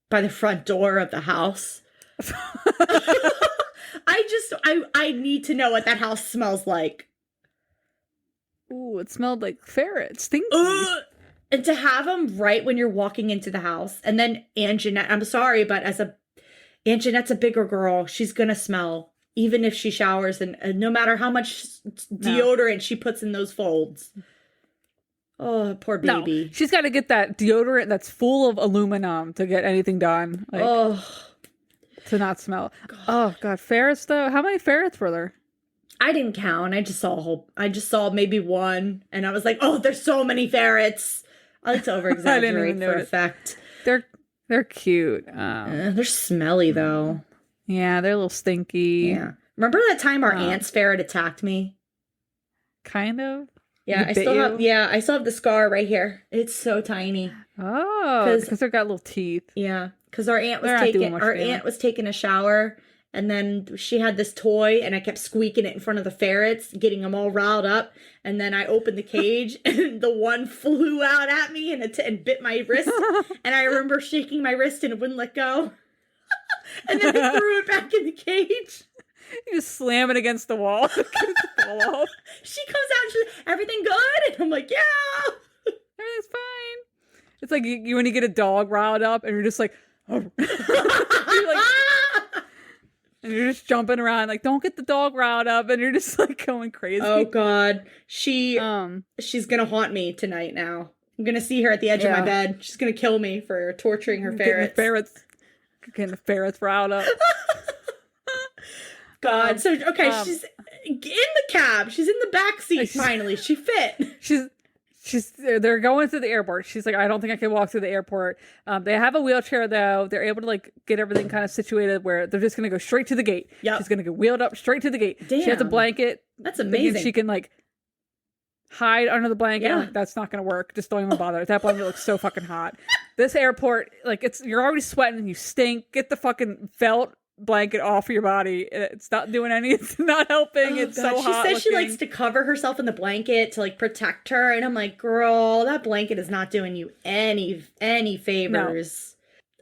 by the front door of the house. I need to know what that house smells like. Ooh, it smelled like ferrets. Stinky. And to have them right when you're walking into the house. And then Annjeanette, I'm sorry, but Annjeanette's a bigger girl. She's going to smell, even if she showers, and no matter how much deodorant she puts in those folds. Oh, poor baby. No, she's got to get that deodorant that's full of aluminum to get anything done. Like, to not smell. God. Oh, God. Ferrets, though? How many ferrets were there? I didn't count. I just saw maybe one. And I was like, oh, there's so many ferrets. I like to over-exaggerate for effect. They're cute. They're smelly, though. Yeah, they're a little stinky. Yeah. Remember that time our aunt's ferret attacked me? Kind of. Yeah, I still have the scar right here. It's so tiny. Oh, because they've got little teeth. Yeah, because our aunt was taking a shower, and then she had this toy, and I kept squeaking it in front of the ferrets, getting them all riled up. And then I opened the cage, and the one flew out at me and bit my wrist. And I remember shaking my wrist, and it wouldn't let go. And then I threw it back in the cage. You just slam it against the wall. Fall off. She comes out, she's like, everything good? And I'm like, yeah. Everything's fine. It's like you when you get a dog riled up and you're just like, oh. And you're just jumping around, like, don't get the dog riled up, and you're just like going crazy. Oh God, she's gonna haunt me tonight. Now I'm gonna see her at the edge of my bed. She's gonna kill me for torturing her ferrets. Getting the ferrets riled up. God, so okay, she's in the cab. She's in the back seat. Finally, she fit. They're going to the airport. She's like, I don't think I can walk through the airport. They have a wheelchair though. They're able to like get everything kind of situated where they're just going to go straight to the gate. Yep. She's going to get wheeled up straight to the gate. Damn. She has a blanket. That's amazing. She can like hide under the blanket. Yeah. Like, that's not going to work. Just don't even bother. That blanket looks so fucking hot. This airport, like you're already sweating and you stink. Get the fucking felt blanket off your body. It's not doing it's not helping. It's God. So hot. She says she likes to cover herself in the blanket to like protect her, and I'm like, girl, that blanket is not doing you any favors.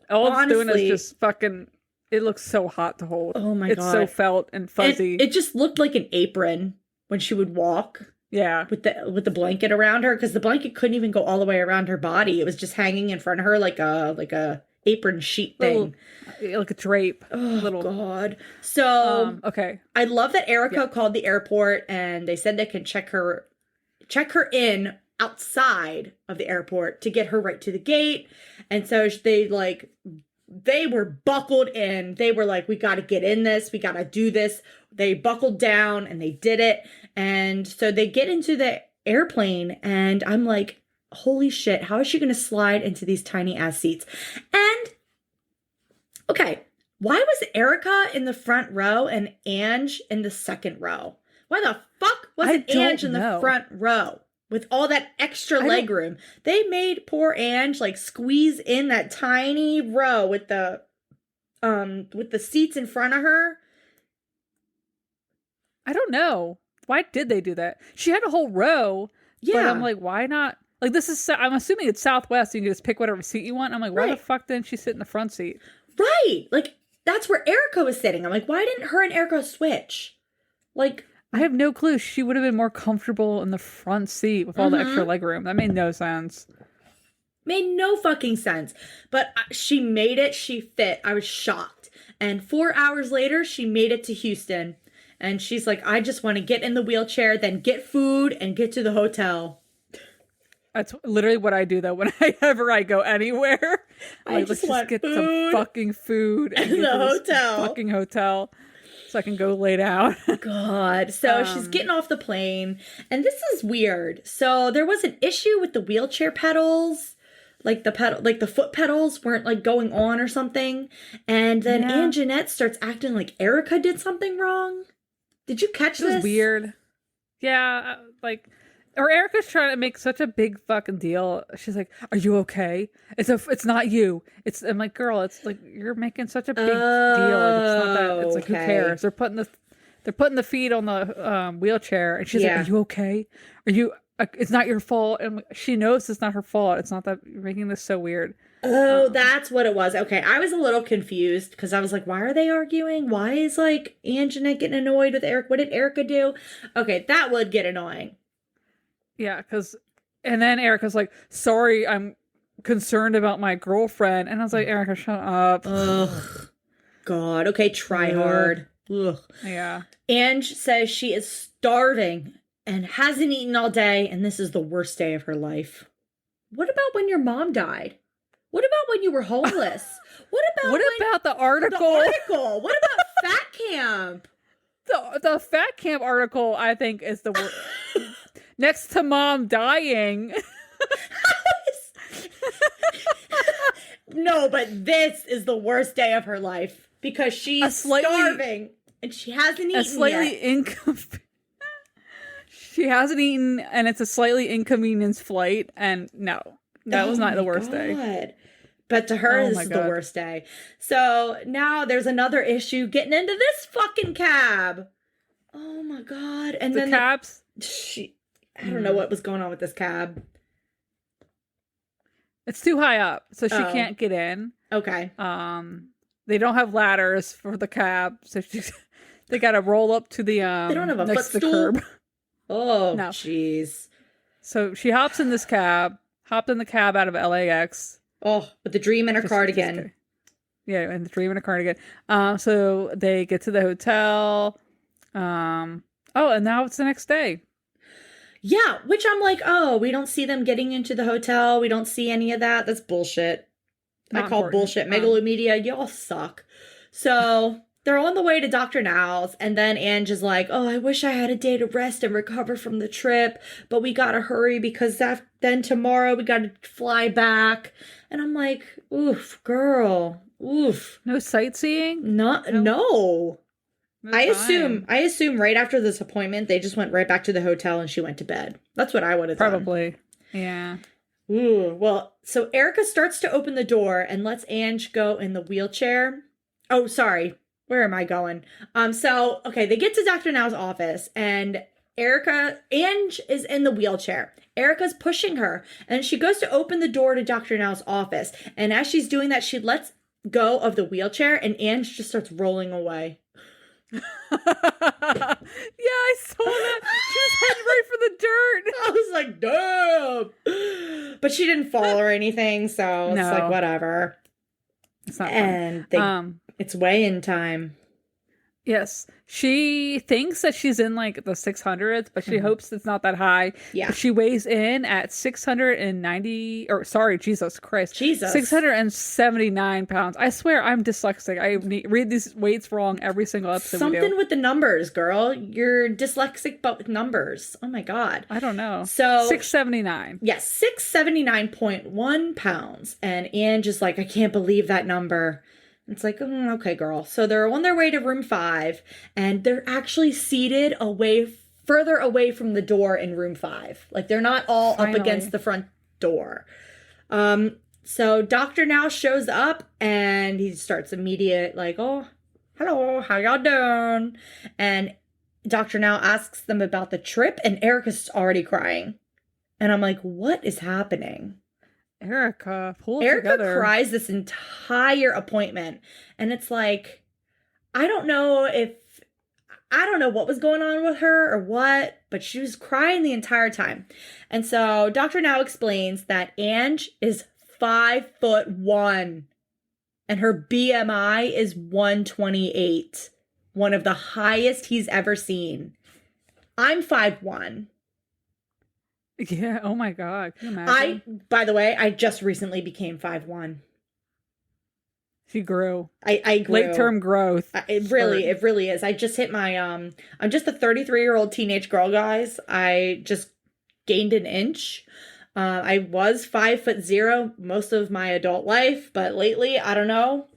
No. All it's doing is just fucking. It looks so hot to hold. Oh my God, it's so felt and fuzzy. It just looked like an apron when she would walk. Yeah, with the blanket around her, because the blanket couldn't even go all the way around her body. It was just hanging in front of her like a apron sheet thing. Like a drape. Oh, God. So, okay. I love that Erica called the airport and they said they can check her in outside of the airport to get her right to the gate. And so they were buckled in. They were like, we got to get in this. We got to do this. They buckled down and they did it. And so they get into the airplane and I'm like, holy shit, how is she going to slide into these tiny ass seats? And, okay, why was Erica in the front row and Ange in the second row? Why the fuck wasn't Ange in the front row with all that extra leg room? They made poor Ange like squeeze in that tiny row with the seats in front of her. I don't know. Why did they do that? She had a whole row. Yeah. But I'm like, why not? Like, I'm assuming it's Southwest. You can just pick whatever seat you want. I'm like, why the fuck didn't she sit in the front seat? Right. Like, that's where Erica was sitting. I'm like, why didn't her and Erica switch? Like, I have no clue. She would have been more comfortable in the front seat with all the extra leg room. That made no sense. Made no fucking sense. But she made it. She fit. I was shocked. And 4 hours later, she made it to Houston. And she's like, I just want to get in the wheelchair, then get food and get to the hotel. That's literally what I do though. Whenever I go anywhere, let's just get some fucking food and in the hotel. Fucking hotel, so I can go lay down. God. So she's getting off the plane, and this is weird. So there was an issue with the wheelchair pedals, like the foot pedals weren't like going on or something. And then Annjeanette starts acting like Erica did something wrong. Did you catch this? It was weird. Yeah, like. Or Erica's trying to make such a big fucking deal. She's like, "Are you okay? It's not you. I'm like, girl, it's like you're making such a big deal. Like it's not that. It's like who cares? They're putting the feet on the wheelchair, and she's like, "Are you okay? Are you? It's not your fault." And she knows it's not her fault. It's not that you're making this so weird. Oh, that's what it was. Okay, I was a little confused because I was like, why are they arguing? Why is like Annjeanette getting annoyed with Eric? What did Erica do? Okay, that would get annoying. Yeah, and then Erica's like, sorry, I'm concerned about my girlfriend. And I was like, Erica, shut up. Ugh. God. Okay, try hard. Ugh. Yeah. Ange says she is starving and hasn't eaten all day, and this is the worst day of her life. What about when your mom died? What about when you were homeless? What about the article? What about Fat Camp? The Fat Camp article, I think, is the worst. Next to mom dying. No, but this is the worst day of her life because she's starving and she hasn't eaten yet. She hasn't eaten, and it's a slightly inconvenienced flight. And no, that was not the worst day. But to her, this is the worst day. So now there's another issue getting into this fucking cab. Oh my God! And then cabs. I don't know what was going on with this cab. It's too high up, so she can't get in. Okay. They don't have ladders for the cab, so they got to roll up to the they don't have a next footstool? to the curb. Oh, jeez. So she hops in this cab, hopped in the cab out of LAX. Oh, with the dream in her cardigan. Yeah, and the dream in a cardigan. So they get to the hotel. And now it's the next day. Yeah, which I'm like, oh, we don't see them getting into the hotel. We don't see any of that. That's bullshit. I call bullshit. Megalomedia, y'all suck. So they're on the way to Dr. Now's, and then Ange is like, oh, I wish I had a day to rest and recover from the trip, but we gotta hurry because then tomorrow we gotta fly back. And I'm like, oof, girl, oof. No sightseeing? No. I assume right after this appointment, they just went right back to the hotel and she went to bed. That's what I would have done. Probably. Yeah. Ooh, well, so Erica starts to open the door and lets Ange go in the wheelchair. Oh, sorry. Where am I going? Okay, they get to Dr. Now's office and Ange is in the wheelchair. Erica's pushing her and she goes to open the door to Dr. Now's office. And as she's doing that, she lets go of the wheelchair and Ange just starts rolling away. Yeah, I saw that. She was heading right for the dirt. I was like, damn. But she didn't fall or anything, so it's like, whatever. It's not fun. It's weigh-in time. Yes. She thinks that she's in like the 600s, but she hopes it's not that high. Yeah. But she weighs in at 690, or sorry, Jesus Christ. 679 pounds. I swear I'm dyslexic. I read these weights wrong every single episode. Something with the numbers, girl. You're dyslexic, but with numbers. Oh my God. I don't know. So 679. Yes, 679.1 pounds. And Ange is like, I can't believe that number. It's like, okay, girl. So they're on their way to room 5, and they're actually seated further away from the door in room 5. Like, they're not all up against the front door. So Dr. Now shows up, and he starts immediate, like, oh, hello, how y'all doing? And Dr. Now asks them about the trip, and Erica's already crying. And I'm like, what is happening? Erica cries this entire appointment. And it's like, I don't know what was going on with her or what, but she was crying the entire time. And so Dr. Now explains that Ange is 5'1" and her BMI is 128, one of the highest he's ever seen. I'm 5'1". Yeah, oh my God. Can you imagine? By the way, I just recently became 5'1". She grew. I grew. Late term growth. It really is. I just hit my, I'm just a 33-year-old teenage girl, guys. I just gained an inch. I was 5'0" most of my adult life, but lately, I don't know,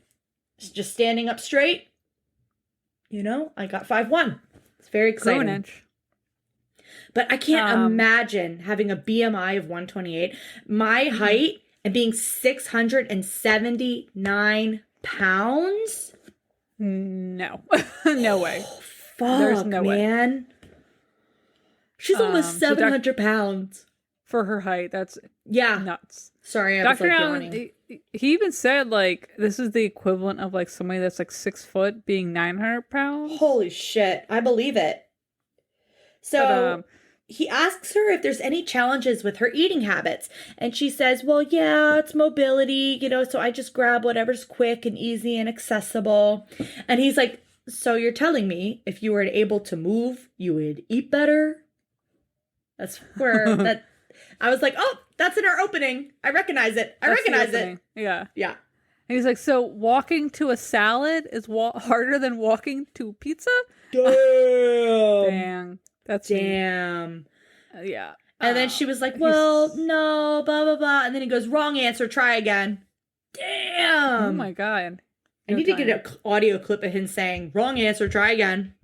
just standing up straight, I got 5'1". It's very exciting. Grew an inch. But I can't imagine having a BMI of 128. My height and being 679 pounds? No. No way. Oh, fuck, there's no man. Way. She's almost 700 pounds. For her height, that's nuts. Sorry, I was Dr. like Allen, he even said, like, this is the equivalent of, like, somebody that's, like, 6 foot being 900 pounds. Holy shit. I believe it. So... he asks her if there's any challenges with her eating habits. And she says, well, yeah, it's mobility, so I just grab whatever's quick and easy and accessible. And he's like, so you're telling me if you were able to move, you would eat better? That's where that I was like, oh, that's in our opening. I recognize it. I recognize it. Yeah. Yeah. And he's like, so walking to a salad is harder than walking to pizza? Damn. Damn. Yeah. And then she was like, well, no, blah, blah, blah. And then he goes, wrong answer, try again. Damn. Oh my God. I need to get an audio clip of him saying, wrong answer, try again.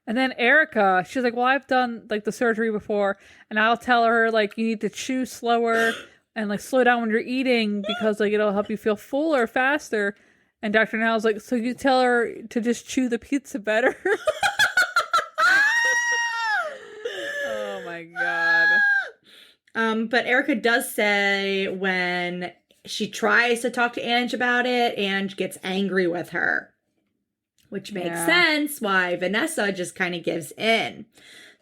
And then Erica, she's like, well, I've done like the surgery before, and I'll tell her like you need to chew slower and like slow down when you're eating because like it'll help you feel fuller faster. And Dr. Now's like, so you tell her to just chew the pizza better? Oh my God. But Erica does say when she tries to talk to Ange about it, Ange gets angry with her. Which makes sense why Vanessa just kind of gives in.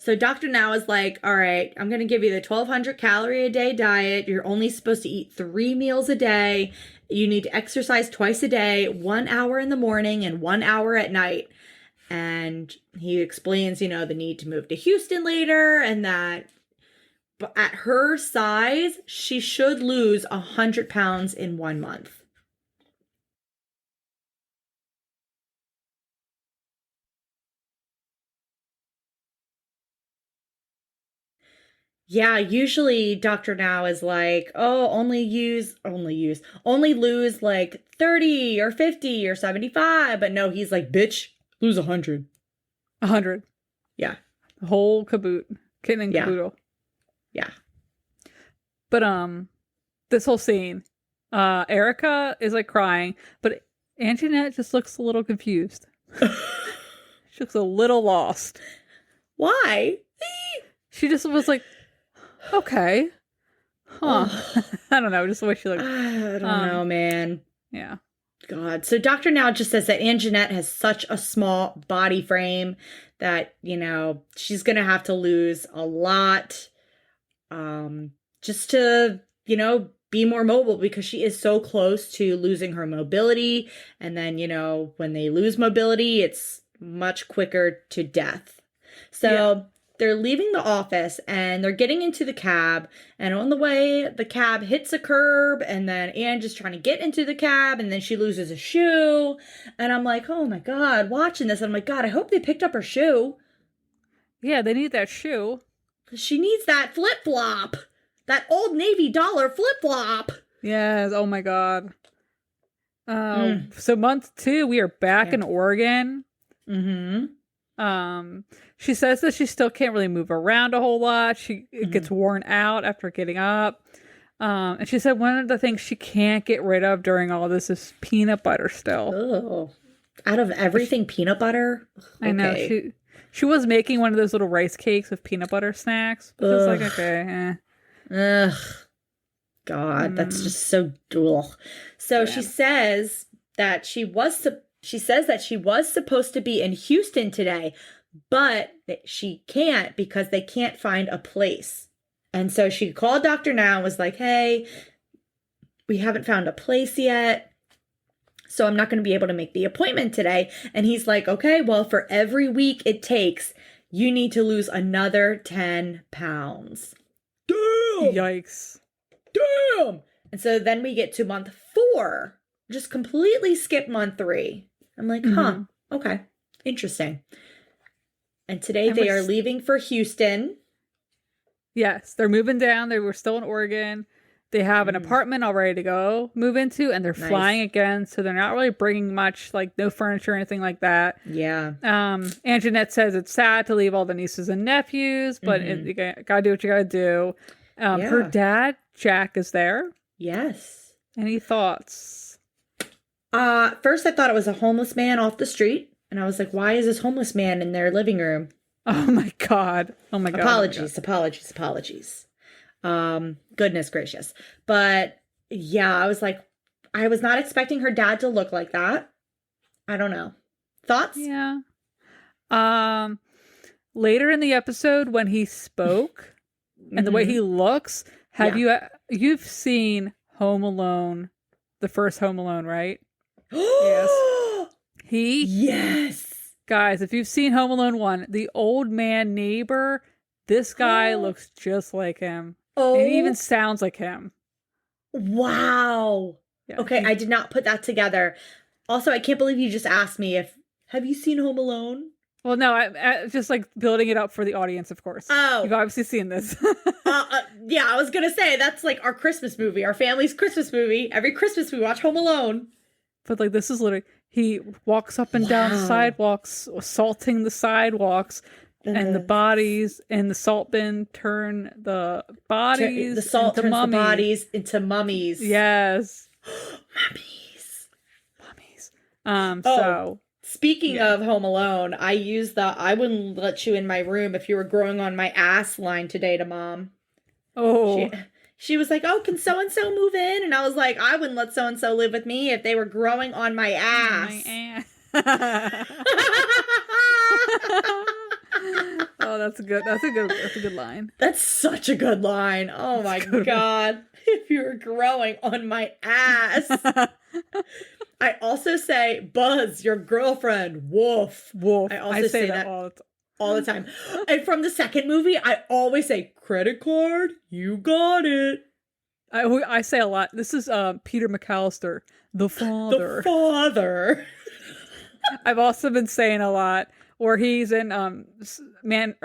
So Dr. Now is like, all right, I'm going to give you the 1,200 calorie a day diet. You're only supposed to eat 3 meals a day. You need to exercise twice a day, 1 hour in the morning and 1 hour at night. And he explains, the need to move to Houston later and that at her size, she should lose 100 pounds in 1 month. Yeah, usually Dr. Now is like, oh, only lose like 30 or 50 or 75. But no, he's like, bitch, lose 100. 100. Yeah. The whole caboot. Kit and caboodle. Yeah. But this whole scene, Erica is like crying, but Annjeanette just looks a little confused. She looks a little lost. Why? She just was like, okay. Huh. I don't know, just the way she looked. I don't know, man. Yeah. God. So Dr. Now just says that Annjeanette has such a small body frame that, she's going to have to lose a lot just to, be more mobile because she is so close to losing her mobility. And then, when they lose mobility, it's much quicker to death. So they're leaving the office and they're getting into the cab. And on the way, the cab hits a curb and then Ann just trying to get into the cab and then she loses a shoe. And I'm like, oh my God, watching this. I'm like, God, I hope they picked up her shoe. Yeah, they need that shoe. She needs that flip-flop. That Old Navy dollar flip-flop. Yes, oh my God. So month 2, we are back in Oregon. Mm-hmm. She says that she still can't really move around a whole lot. She gets worn out after getting up. And she said one of the things she can't get rid of during all this is peanut butter still. Oh, out of everything, peanut butter? Okay. I know. She was making one of those little rice cakes with peanut butter snacks. Which was like, okay, Ugh. God, that's just so dual. So she says that she was supposed to be in Houston today, but she can't because they can't find a place. And so she called Dr. Now and was like, hey, we haven't found a place yet, so I'm not going to be able to make the appointment today. And he's like, okay, well, for every week it takes, you need to lose another 10 pounds. Damn! Yikes. Damn! And so then we get to month 4. Just completely skip month 3. I'm like, okay, interesting. And today they are leaving for Houston. Yes, they're moving down. They were still in Oregon. They have an apartment all ready to go, move into, and they're flying again. So they're not really bringing much, like no furniture or anything like that. Yeah. Annjeanette says it's sad to leave all the nieces and nephews, but you gotta do what you gotta do. Her dad, Jack, is there. Yes. Any thoughts? First I thought it was a homeless man off the street. And I was like, why is this homeless man in their living room? Oh my God. Oh my God. Apologies. Goodness gracious. But yeah, I was like, I was not expecting her dad to look like that. I don't know. Thoughts? Yeah. Later in the episode when he spoke and the way he looks, you've seen Home Alone, the first Home Alone, right? Yes. Yes. Guys, if you've seen Home Alone 1, the old man neighbor, this guy looks just like him. Oh. And he even sounds like him. Wow. Yeah, okay, I did not put that together. Also, I can't believe you just asked me have you seen Home Alone? Well, no, I just like building it up for the audience, of course. Oh. You've obviously seen this. Yeah, I was going to say, that's like our Christmas movie, our family's Christmas movie. Every Christmas we watch Home Alone. But like, this is literally, he walks up and down the sidewalks, salting the sidewalks, and the bodies in the salt bin turn the bodies the salt into turns mummies. The bodies into mummies. Yes. Mummies. So. Speaking of Home Alone, I used the I wouldn't let you in my room if you were growing on my ass line today to Mom. Oh. She was like, oh, can so-and-so move in? And I was like, I wouldn't let so-and-so live with me if they were growing on my ass. Oh, that's a good line. That's such a good line. Oh my God. If you were growing on my ass. I also say, Buzz, your girlfriend, woof. Wolf. I also say that all the time. And from the second movie, I always say, credit card, you got it. I say a lot. This is Peter McAllister, the father. The father. I've also been saying a lot where he's in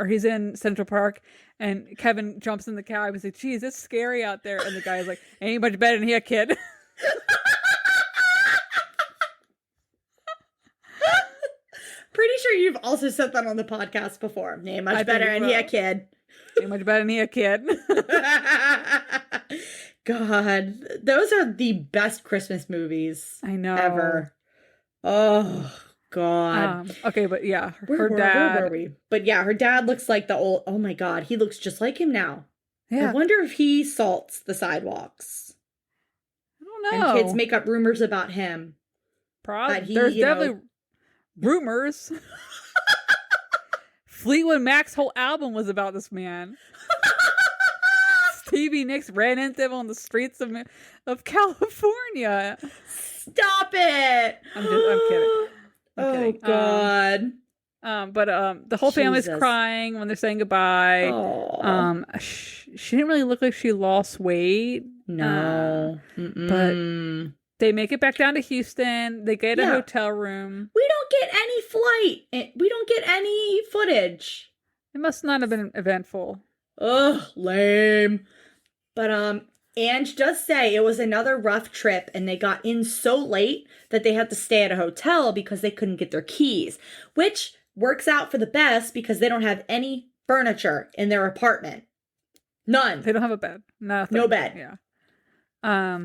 he's in Central Park and Kevin jumps in the cab and says, "Geez, it's scary out there." And the guy's like, "Ain't much better than here, kid." Pretty sure you've also said that on the podcast before. Ain't much better than here, kid. Ain't much better than here, kid. God, those are the best Christmas movies I know. ever. Oh God. Okay, but yeah, Where were we? But yeah, her dad looks like the old. Oh my God, he looks just like him now. Yeah. I wonder if he salts the sidewalks. I don't know. And kids make up rumors about him. Probably. There's definitely rumors. Fleetwood Mac's whole album was about this man. Stevie Nicks ran into him on the streets of California. Stop it! I'm kidding. I'm kidding. God. But the whole family's crying when they're saying goodbye. She didn't really look like she lost weight. No. But they make it back down to Houston. They get a hotel room. We don't get any flight. We don't get any footage. It must not have been eventful. Ugh, lame. But Ange does say it was another rough trip and they got in so late that they had to stay at a hotel because they couldn't get their keys, which works out for the best because they don't have any furniture in their apartment. None. They don't have a bed. Nothing. No bed. Yeah.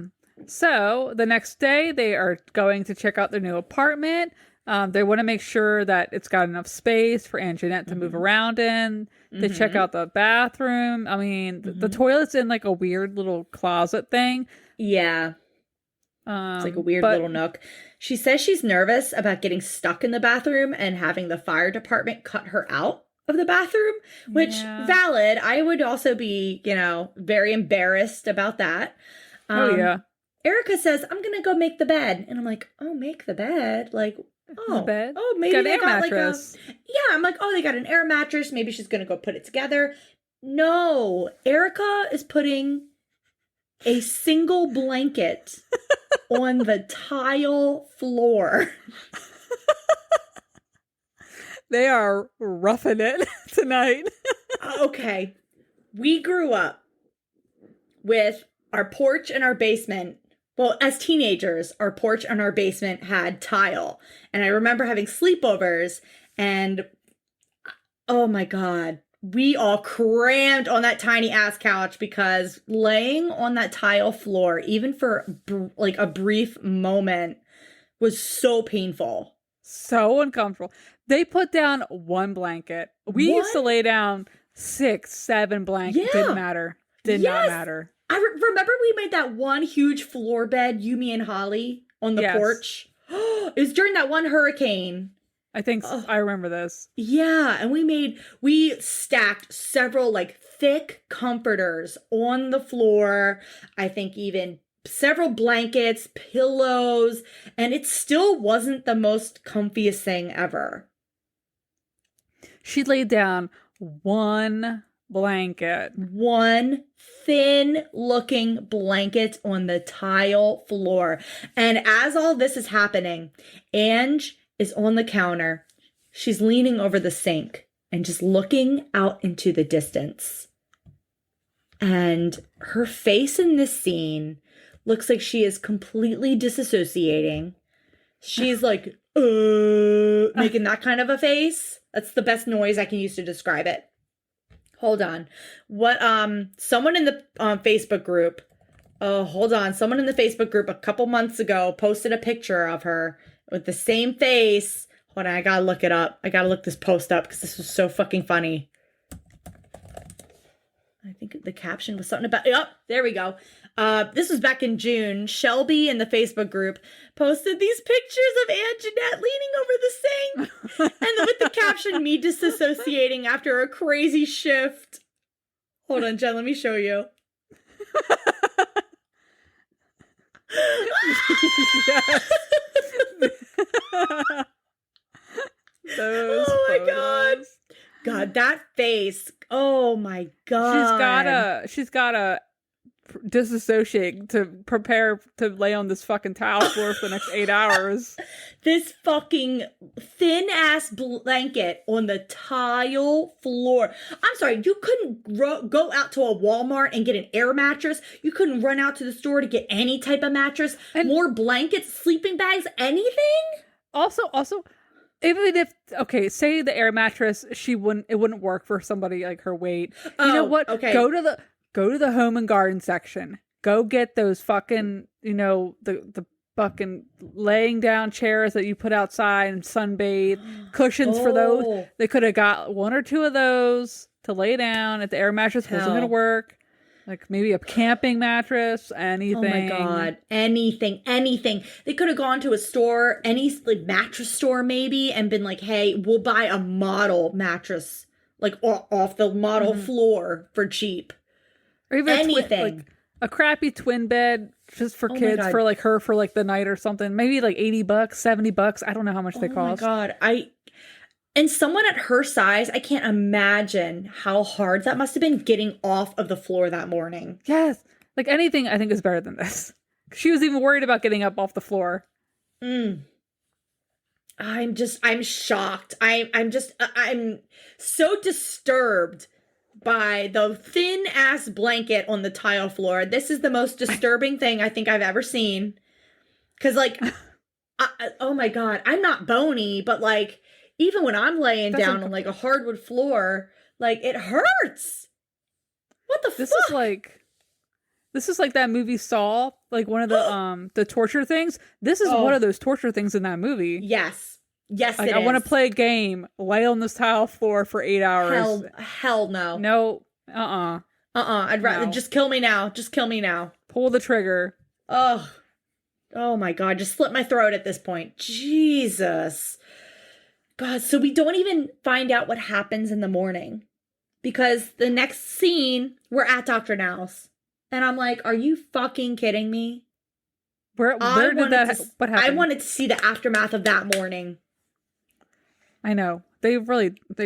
So the next day they are going to check out their new apartment. They want to make sure that it's got enough space for Annjeanette to move around in. They check out the bathroom. I mean, the toilet's in like a weird little closet thing. Yeah. It's like a weird little nook. She says she's nervous about getting stuck in the bathroom and having the fire department cut her out of the bathroom, which valid. I would also be, very embarrassed about that. Oh, yeah. Erica says, I'm going to go make the bed. And I'm like, oh, make the bed? Like, bed? Oh, maybe they got mattress. like a... Yeah, I'm like, oh, they got an air mattress. Maybe she's going to go put it together. No, Erica is putting a single blanket on the tile floor. They are roughing it tonight. Okay. We grew up with our porch and our basement. Well, as teenagers, our porch and our basement had tile. And I remember having sleepovers and, oh my God, we all crammed on that tiny ass couch because laying on that tile floor, even for like a brief moment, was so painful. So uncomfortable. They put down one blanket. We used to lay down 6, 7 blankets. Yeah. Didn't matter. Did not matter. I remember we made that one huge floor bed, you, me, and Holly, on the porch. It was during that one hurricane. I think I remember this. Yeah, and we stacked several like thick comforters on the floor. I think even several blankets, pillows, and it still wasn't the most comfiest thing ever. She laid down one blanket. One thin looking blanket on the tile floor. And as all this is happening, Ange is on the counter. She's leaning over the sink and just looking out into the distance. And her face in this scene looks like she is completely disassociating. She's like, making that kind of a face. That's the best noise I can use to describe it. Hold on. Someone in the Facebook group, someone in the Facebook group a couple months ago posted a picture of her with the same face. Hold on, I gotta look it up. I gotta look this post up because this was so fucking funny. I think the caption was something about, there we go. This was back in June. Shelby in the Facebook group posted these pictures of Annjeanette leaning over the sink. And with the caption, me disassociating after a crazy shift. Hold on, Jen, let me show you. Oh my god. God, that face. Oh my god. She's gotta disassociate to prepare to lay on this fucking tile floor for the next 8 hours. This fucking thin ass blanket on the tile floor. I'm sorry, you couldn't go out to a Walmart and get an air mattress. You couldn't run out to the store to get any type of mattress, and more blankets, sleeping bags, anything? Also, even if, okay, say the air mattress, it wouldn't work for somebody like her weight. You know what? Okay. Go to the home and garden section. Go get those fucking, the fucking laying down chairs that you put outside and sunbathe, cushions for those. They could have got 1 or 2 of those to lay down if the air mattress wasn't going to work. Like maybe a camping mattress, anything. Oh my god, anything. They could have gone to a store, any mattress store maybe, and been like, hey, we'll buy a model mattress, like off the model floor for cheap. Or even anything. A crappy twin bed just for kids, for like her for like the night or something. Maybe like $80, $70. I don't know how much they cost. Oh my god, and someone at her size, I can't imagine how hard that must have been getting off of the floor that morning. Yes. Like anything I think is better than this. She was even worried about getting up off the floor. I'm shocked. I'm so disturbed by the thin ass blanket on the tile floor. This is the most disturbing thing I think I've ever seen. Cause like, oh my god, I'm not bony, but like, even when I'm laying down on like a hardwood floor, like it hurts. What the fuck? This is like that movie Saw, like one of the torture things. This is one of those torture things in that movie. Yes. Yes, like, I want to play a game, lay on this tile floor for 8 hours. Hell no. No. I'd rather just kill me now. Just kill me now. Pull the trigger. Oh my god, just slit my throat at this point. Jesus. God, so we don't even find out what happens in the morning. Because the next scene, we're at Dr. Now's. And I'm like, are you fucking kidding me? What happened? I wanted to see the aftermath of that morning. I know. They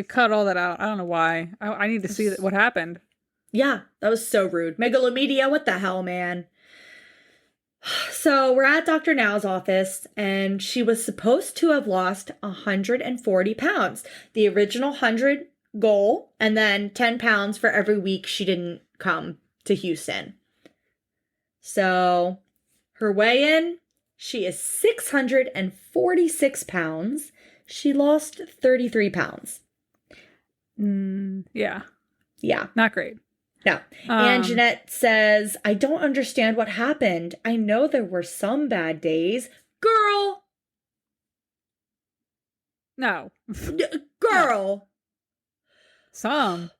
cut all that out. I don't know why. I need to see what happened. Yeah, that was so rude. Megalomedia, what the hell, man? So we're at Dr. Now's office, and she was supposed to have lost 140 pounds. The original 100 goal, and then 10 pounds for every week she didn't come to Houston. So her weigh-in, she is 646 pounds. She lost 33 pounds. Yeah. Yeah. Not great. No. Annjeanette says, I don't understand what happened. I know there were some bad days. Girl. No. Girl. Some.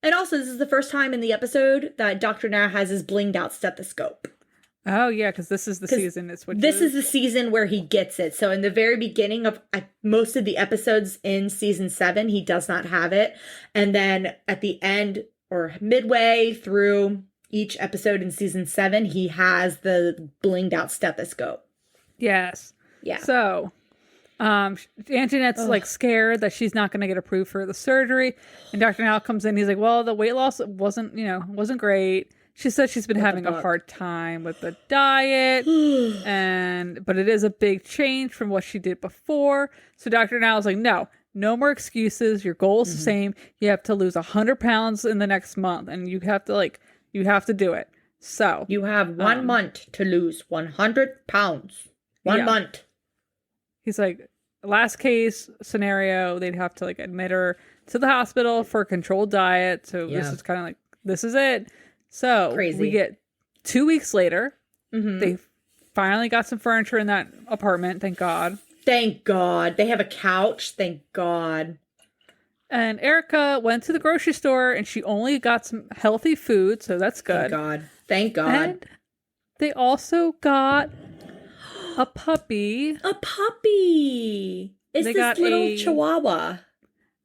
And also, this is the first time in the episode that Dr. Now has his blinged out stethoscope. Oh, yeah, because this is the season. This is the season where he gets it. So in the very beginning of most of the episodes in season 7, he does not have it. And then at the end or midway through each episode in season 7, he has the blinged out stethoscope. Yes. Yeah. So, Annjeanette's like scared that she's not going to get approved for the surgery. And Dr. Now comes in. He's like, well, the weight loss wasn't great. She said she's been having a hard time with the diet, but it is a big change from what she did before. So Dr. Now is like, no more excuses. Your goal is the same. You have to lose 100 pounds in the next month, and you have to do it. So you have 1 month to lose 100 pounds. One month. He's like, last case scenario, they'd have to like admit her to the hospital for a controlled diet. So this is kind of like, this is it. So we get 2 weeks later. They finally got some furniture in that apartment. Thank God. Thank God. They have a couch. Thank God. And Erica went to the grocery store and she only got some healthy food, so that's good. Thank God. And they also got a puppy. A puppy. It's this little chihuahua.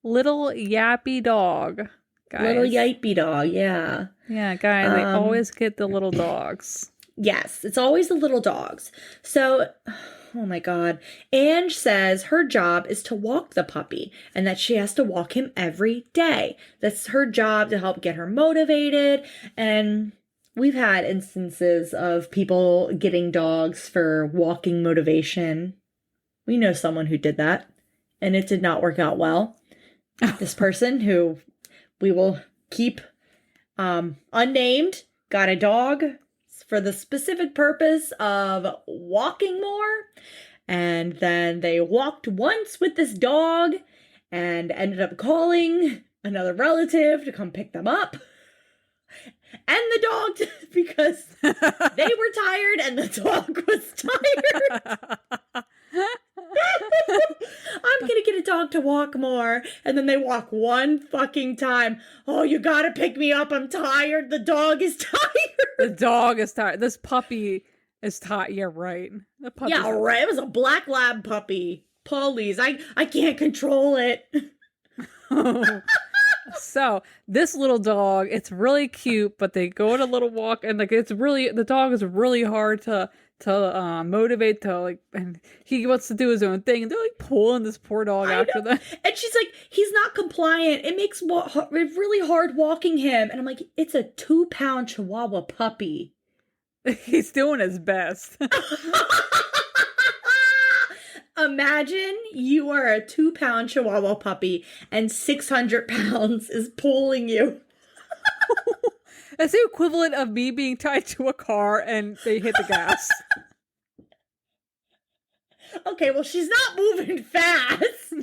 Little yappy dog, guys. Little yappy dog, yeah. Yeah, guys, they always get the little dogs. Yes, it's always the little dogs. So, oh my God. Ange says her job is to walk the puppy and that she has to walk him every day. That's her job to help get her motivated. And we've had instances of people getting dogs for walking motivation. We know someone who did that, and it did not work out well. This person, who we will keep unnamed, got a dog for the specific purpose of walking more. And then they walked once with this dog and ended up calling another relative to come pick them up. And the dog, because they were tired and the dog was tired. I'm gonna get a dog to walk more. And then they walk one fucking time. Oh, you gotta pick me up. I'm tired. The dog is tired. The dog is tired. This puppy is tired. Yeah, right. The puppy. Yeah, right. It was a black lab puppy. Please, I can't control it. So this little dog, it's really cute, but they go on a little walk and like the dog is really hard to motivate to like, and he wants to do his own thing and they're like pulling this poor dog after them. And she's like, he's not compliant. It makes it really hard walking him. And I'm like, it's a 2-pound Chihuahua puppy. He's doing his best. Imagine you are a 2-pound Chihuahua puppy and 600 pounds is pulling you. That's the equivalent of me being tied to a car and they hit the gas. Okay, well, she's not moving fast.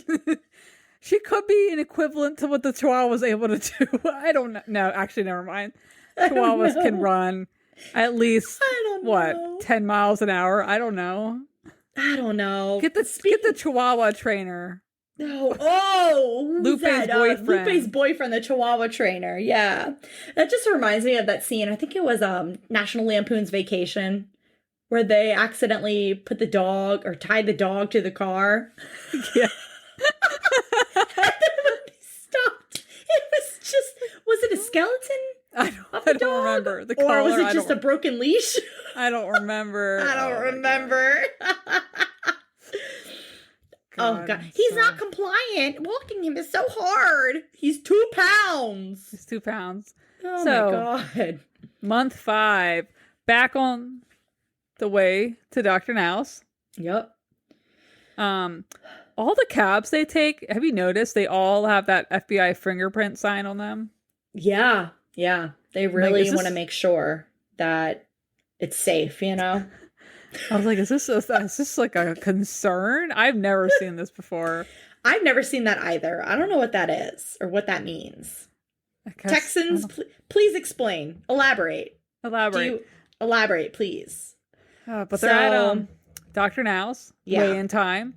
She could be an equivalent to what the Chihuahua was able to do. I don't know. No, actually, never mind. Chihuahuas can run at least, 10 miles an hour? I don't know. Get the Chihuahua trainer. No. Oh, Lupe's boyfriend. Lupe's boyfriend, the Chihuahua trainer. Yeah. That just reminds me of that scene. I think it was National Lampoon's Vacation, where they accidentally put the dog or tied the dog to the car. Yeah. And then when they stopped, it was it a skeleton? I don't remember. The color, or was it just a broken leash? I don't remember. I don't remember. Oh, God. He's not compliant. Walking him is so hard. He's 2 pounds. He's 2 pounds. Oh, my God. Month 5. Back on the way to Dr. Now's. Yep. All the cabs they take, have you noticed they all have that FBI fingerprint sign on them? Yeah. Yeah. They really want to make sure that it's safe, you know? I was like, is this like a concern? I've never seen this before. I've never seen that either. I don't know what that is or what that means. Texans, please explain. Elaborate. Elaborate, please. But they're at Dr. Now's. Weigh-in time.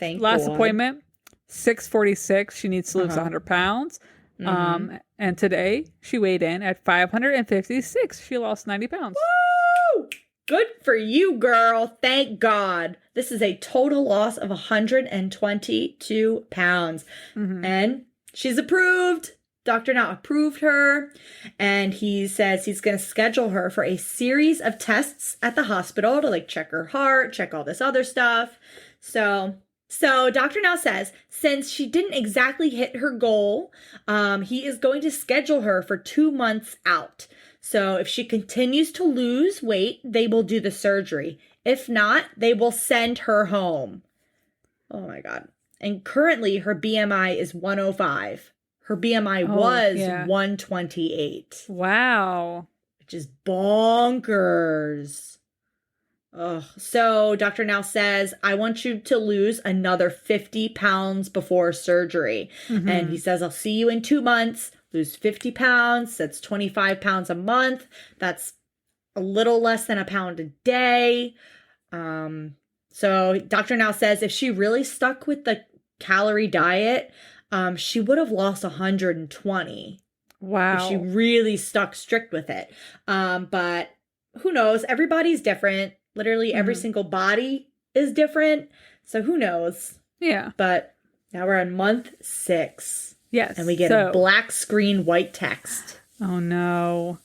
Last appointment, 6:46. She needs to lose 100 pounds. Mm-hmm. And today she weighed in at 556. She lost 90 pounds. Woo! Good for you, girl. Thank God. This is a total loss of 122 pounds. Mm-hmm. And she's approved. Dr. Now approved her. And he says he's going to schedule her for a series of tests at the hospital to like check her heart, check all this other stuff. So Dr. Now says, since she didn't exactly hit her goal, he is going to schedule her for 2 months out. So if she continues to lose weight, they will do the surgery. If not, they will send her home. Oh my God. And currently her BMI is 105. Her BMI was 128. Wow. Which is bonkers. Oh, so Dr. Now says, I want you to lose another 50 pounds before surgery. Mm-hmm. And he says, I'll see you in 2 months. Lose 50 pounds. That's 25 pounds a month. That's a little less than a pound a day. So Dr. Now says if she really stuck with the calorie diet, she would have lost 120. Wow. If she really stuck strict with it. But who knows? Everybody's different. Literally every single body is different. So who knows? Yeah. But now we're on month 6. Yes. And we get a black screen, white text. Oh, no.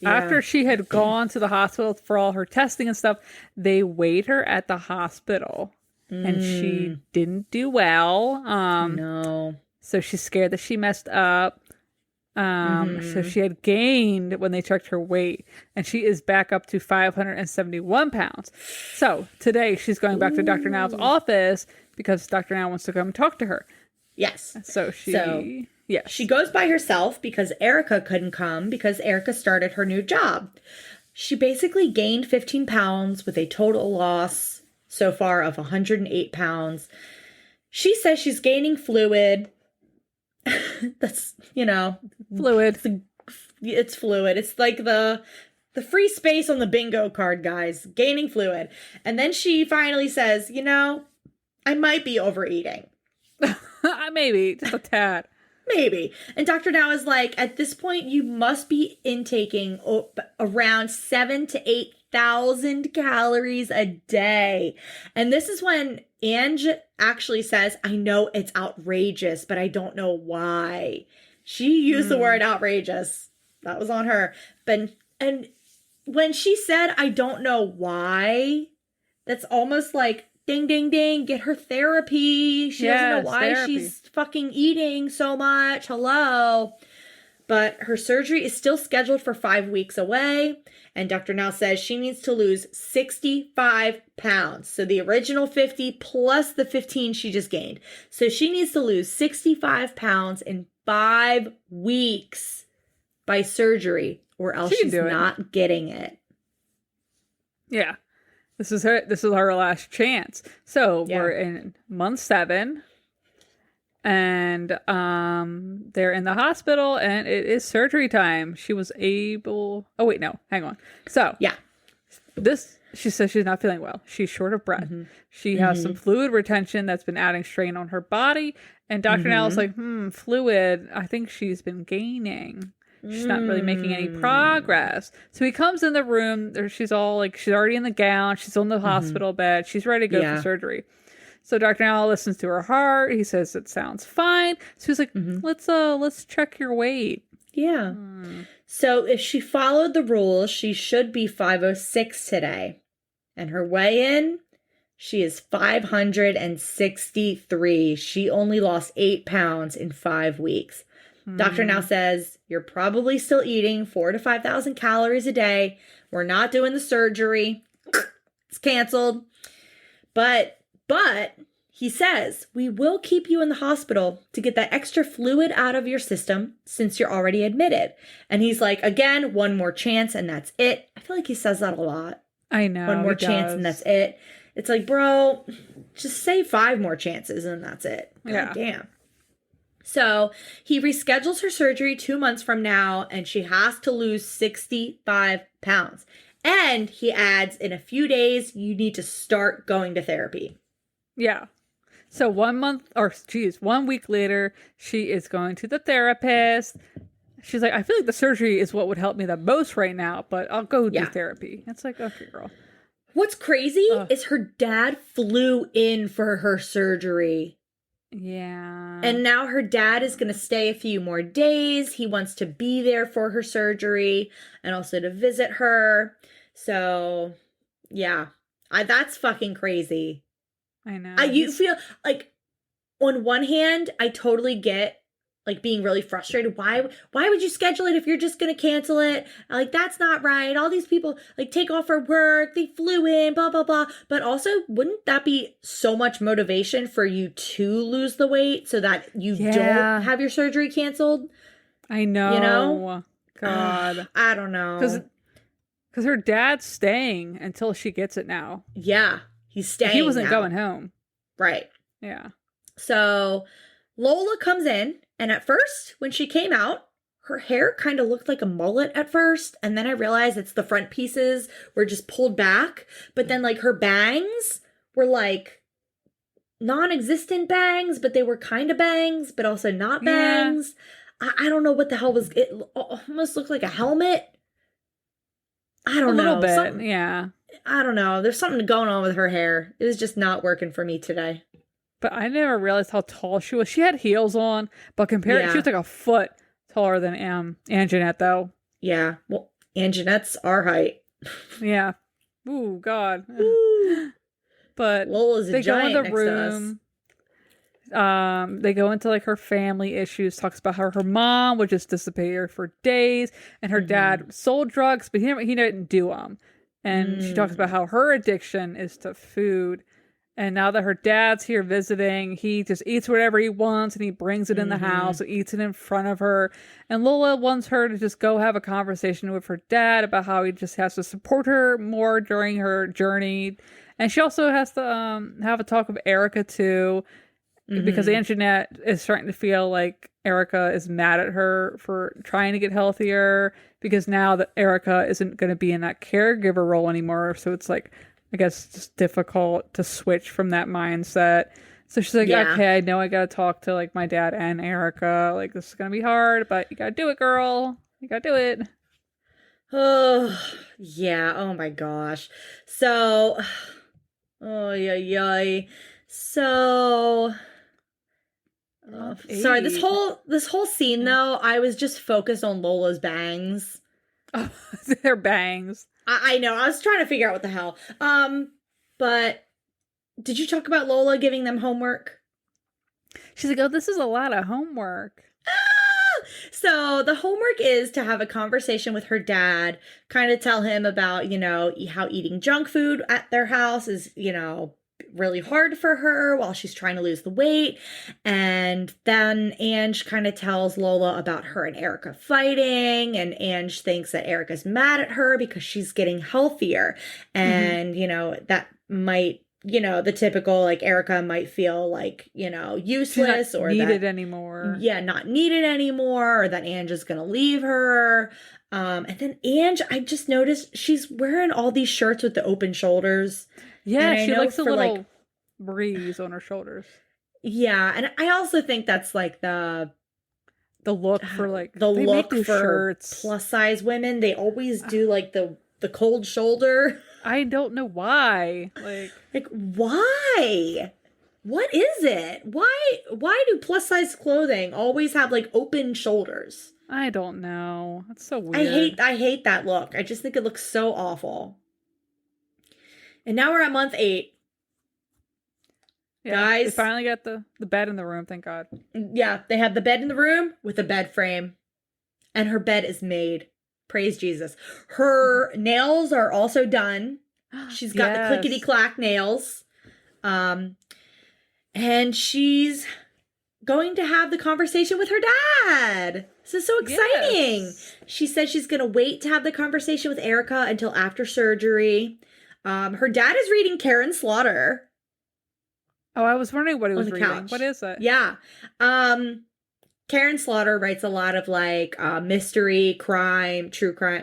After she had gone to the hospital for all her testing and stuff, they weighed her at the hospital. And she didn't do well. No. So she's scared that she messed up. So she had gained when they checked her weight, and she is back up to 571 pounds. So today she's going back to Dr. Now's office because Dr. Now wants to come talk to her. Yes. So she goes by herself because Erica couldn't come because Erica started her new job. She basically gained 15 pounds with a total loss so far of 108 pounds. She says she's gaining fluid. That's, fluid. It's fluid. It's like the free space on the bingo card, guys. Gaining fluid. And then she finally says, I might be overeating. Maybe. Just a tad. Maybe. And Dr. Now is like, at this point, you must be intaking around 7,000 to 8,000 calories a day. And this is when Ange actually says, I know it's outrageous, but I don't know why. She used the word outrageous. That was on her. And when she said, I don't know why, that's almost like, ding, ding, ding, get her therapy. She doesn't know why she's fucking eating so much. Hello. But her surgery is still scheduled for 5 weeks away. And Dr. Now says she needs to lose 65 pounds. So the original 50 plus the 15 she just gained. So she needs to lose 65 pounds in 5 weeks by surgery, or else she's not getting it. Yeah. This is her last chance. So we're in month 7. And they're in the hospital and it is surgery time. She was able... Oh, wait, no. Hang on. So, she says she's not feeling well. She's short of breath. She has some fluid retention that's been adding strain on her body. And Dr. Now is like, fluid, I think she's been gaining. She's not really making any progress. So he comes in the room. She's already in the gown. She's on the hospital bed. She's ready to go for surgery. So Dr. Now listens to her heart. He says it sounds fine. So he's like, let's check your weight. Yeah. So if she followed the rules, she should be 506 today. And her weigh-in, she is 563. She only lost 8 pounds in 5 weeks. Dr. Now says, you're probably still eating 4,000 to 5,000 calories a day. We're not doing the surgery. It's canceled. But he says, we will keep you in the hospital to get that extra fluid out of your system since you're already admitted. And he's like, again, one more chance and that's it. I feel like he says that a lot. I know. One more chance and that's it. It's like, bro, just say 5 more chances and that's it. God damn. So he reschedules her surgery 2 months from now, and she has to lose 65 pounds. And he adds, in a few days, you need to start going to therapy. Yeah. So 1 week later, she is going to the therapist. She's like, I feel like the surgery is what would help me the most right now, but I'll go do therapy. It's like, okay, girl. What's crazy is her dad flew in for her surgery. Yeah. And now her dad is going to stay a few more days. He wants to be there for her surgery and also to visit her. So, yeah. That's fucking crazy. I know. You feel like, on one hand, I totally get like being really frustrated. Why would you schedule it if you're just going to cancel it? Like, that's not right. All these people like take off for work. They flew in, blah, blah, blah. But also, wouldn't that be so much motivation for you to lose the weight so that you don't have your surgery canceled? I know. God. I don't know. Because her dad's staying until she gets it now. Yeah. He's staying. He wasn't going home. Right. Yeah. So Lola comes in. And at first, when she came out, her hair kind of looked like a mullet at first. And then I realized it's the front pieces were just pulled back. But then like her bangs were like non-existent bangs, but they were kind of bangs, but also not bangs. I don't know what the hell was. It almost looked like a helmet. I don't know. A little bit, something, yeah. I don't know. There's something going on with her hair. It was just not working for me today. But I never realized how tall she was. She had heels on, but compared, she was like a foot taller than Annjeanette, though. Yeah. Well, Annjeanette's our height. Yeah. Ooh, God. Ooh. But Lola's a giant next to us. They go into like her family issues, talks about how her mom would just disappear for days, and her dad sold drugs, but he didn't do them. And she talks about how her addiction is to food. And now that her dad's here visiting, he just eats whatever he wants and he brings it in the house and eats it in front of her. And Lola wants her to just go have a conversation with her dad about how he just has to support her more during her journey. And she also has to have a talk with Erica too, because Annjeanette is starting to feel like Erica is mad at her for trying to get healthier, because now that Erica isn't going to be in that caregiver role anymore. So it's like, I guess it's just difficult to switch from that mindset. So she's like, okay, I know I gotta talk to like my dad and Erica. Like, this is gonna be hard, but you gotta do it, girl. You gotta do it. Oh, yeah. Oh my gosh. So, So, sorry, this whole scene though, I was just focused on Lola's bangs. Oh, they're bangs. I know. I was trying to figure out what the hell. But did you talk about Lola giving them homework? She's like, oh, this is a lot of homework. So the homework is to have a conversation with her dad, kind of tell him about, how eating junk food at their house is, really hard for her while she's trying to lose the weight. And then Ange kind of tells Lola about her and Erica fighting, and Ange thinks that Erica's mad at her because she's getting healthier. And, that might, the typical, like, Erica might feel like, useless, she's not or needed anymore. Yeah, not needed anymore, or that Ange is going to leave her. And then Ange, I just noticed she's wearing all these shirts with the open shoulders. Yeah, she likes a little breeze on her shoulders. Yeah, and I also think that's like the look for like the look for shirts. Plus size women. They always do like the cold shoulder. I don't know why. Like why? What is it? Why do plus size clothing always have like open shoulders? I don't know. That's so weird. I hate that look. I just think it looks so awful. And now we're at month 8. Yeah, guys. They finally got the bed in the room, thank God. Yeah, they have the bed in the room with a bed frame. And her bed is made. Praise Jesus. Her nails are also done. She's got the clickety-clack nails. And she's going to have the conversation with her dad. This is so exciting. Yes. She said she's going to wait to have the conversation with Erica until after surgery. Her dad is reading Karen Slaughter. Oh, I was wondering what he was reading. Couch. What is it? Yeah. Karen Slaughter writes a lot of like mystery, crime,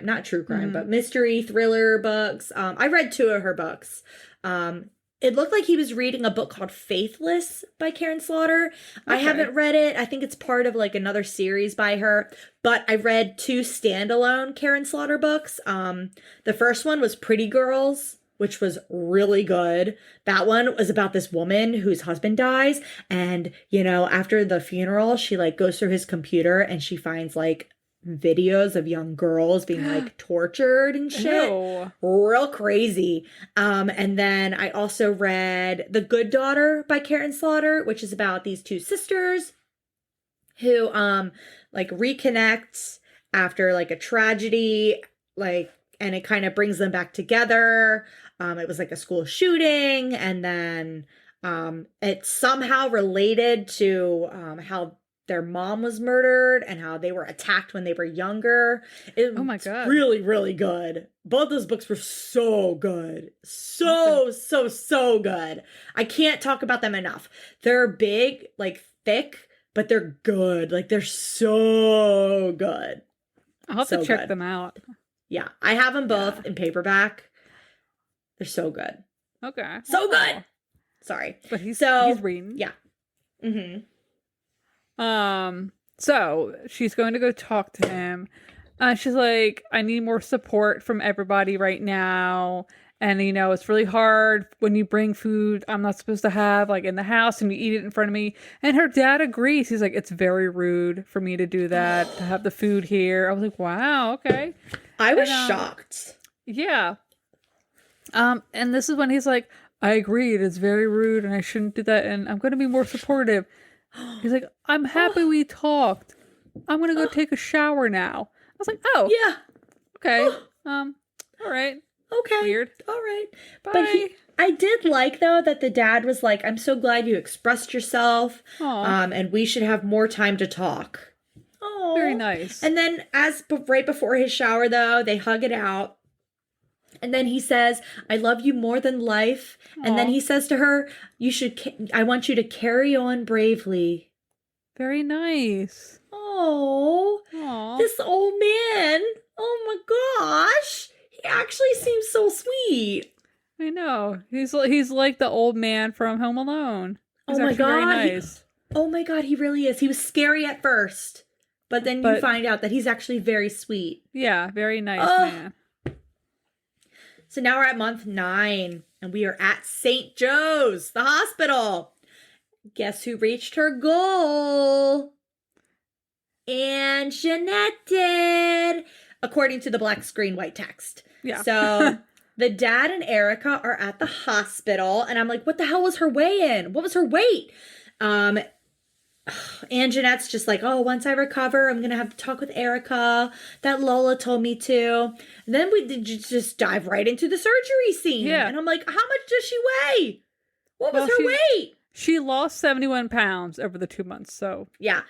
not true crime, but mystery, thriller books. I read 2 of her books. It looked like he was reading a book called Faithless by Karen Slaughter. Okay. I haven't read it. I think it's part of like another series by her. But I read 2 standalone Karen Slaughter books. The first one was Pretty Girls, which was really good. That one was about this woman whose husband dies. And, after the funeral, she like goes through his computer and she finds like videos of young girls being like tortured and shit. Ew. Real crazy. And then I also read The Good Daughter by Karen Slaughter, which is about these 2 sisters who like reconnect after like a tragedy, like, and it kind of brings them back together. It was like a school shooting, and then it's somehow related to how their mom was murdered and how they were attacked when they were younger. Oh my God. Really, really good. Both those books were so good. So good. I can't talk about them enough. They're big, like thick, but they're good. Like they're so good. I'll have to check them out. Yeah. I have them both in paperback. They're so good. Okay. So good. Sorry. But he's reading. Yeah. Mm-hmm. So she's going to go talk to him. She's like, I need more support from everybody right now. And, it's really hard when you bring food I'm not supposed to have, like, in the house and you eat it in front of me. And her dad agrees. He's like, it's very rude for me to do that, to have the food here. I was like, wow, okay. I was shocked. Yeah. And this is when he's like, I agree. It's very rude and I shouldn't do that. And I'm going to be more supportive. He's like, I'm happy we talked. I'm going to go take a shower now. I was like, oh. Yeah. Okay. All right. Okay. Weird. All right. Bye. But I did like, though, that the dad was like, I'm so glad you expressed yourself. Aww. And we should have more time to talk. Oh. Very nice. And then right before his shower, though, they hug it out. And then he says, I love you more than life. Aww. And then he says to her, I want you to carry on bravely. Very nice. Oh. This old man. Oh my gosh. He actually seems so sweet. I know. He's like the old man from Home Alone. He's oh my God. Very nice. Oh my God, he really is. He was scary at first. But then you find out that he's actually very sweet. Yeah, very nice man. So now we're at month 9, and we are at St. Joe's, the hospital. Guess who reached her goal? Annjeanette did, according to the black screen white text. Yeah. So the dad and Erica are at the hospital, and I'm like, what the hell was her weigh-in? What was her weight? Annjeanette's just like, oh, once I recover, I'm going to have to talk with Erica. That Lola told me to. And then we did just dive right into the surgery scene. Yeah. And I'm like, how much does she weigh? What was her weight? She lost 71 pounds over the 2 months, so. Yeah.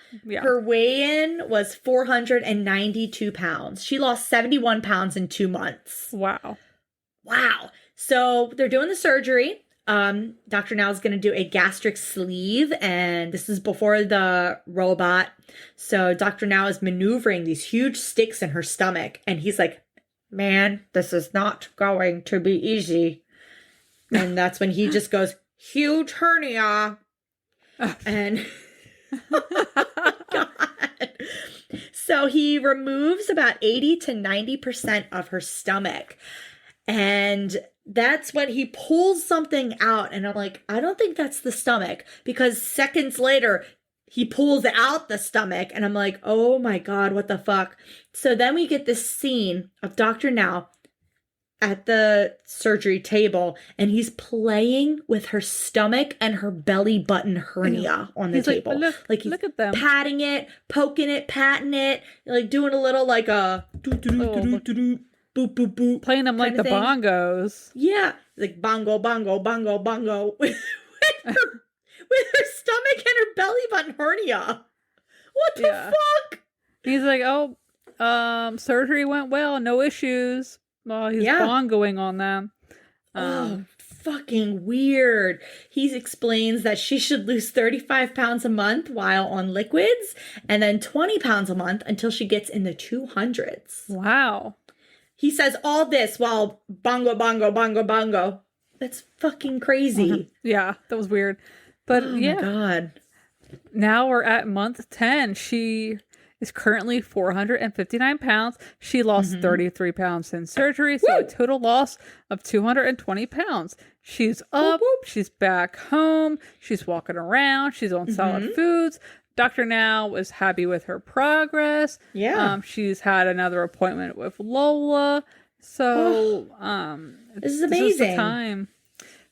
Her weigh-in was 492 pounds. She lost 71 pounds in 2 months. Wow. So they're doing the surgery. Dr. Now is going to do a gastric sleeve, and this is before the robot. So Dr. Now is maneuvering these huge sticks in her stomach, and he's like, man, this is not going to be easy. And that's when he just goes, huge hernia. And God. So he removes about 80 to 90% of her stomach. And that's when he pulls something out. And I'm like, I don't think that's the stomach. Because seconds later, he pulls out the stomach. And I'm like, oh my God, what the fuck? So then we get this scene of Dr. Now at the surgery table, and he's playing with her stomach and her belly button hernia on the table. Like, look at them. Patting it, poking it, patting it, like doing a little like a boop, boop, boop. Playing them like the bongos. Yeah. Like bongo, bongo, bongo, bongo. with her stomach and her belly button hernia. What the fuck? He's like, surgery went well, no issues. Well, he's bongoing on them. Fucking weird. He explains that she should lose 35 pounds a month while on liquids, and then 20 pounds a month until she gets in the 200s. Wow. He says all this while bongo, bongo, bongo, bongo. That's fucking crazy. Yeah, that was weird. But my God. Now we're at month 10. She is currently 459 pounds. She lost 33 pounds since surgery, so a total loss of 220 pounds. She's up. She's back home. She's walking around. She's on solid foods. Dr. Now was happy with her progress. Yeah. She's had another appointment with Lola. So, this is amazing. This is the time.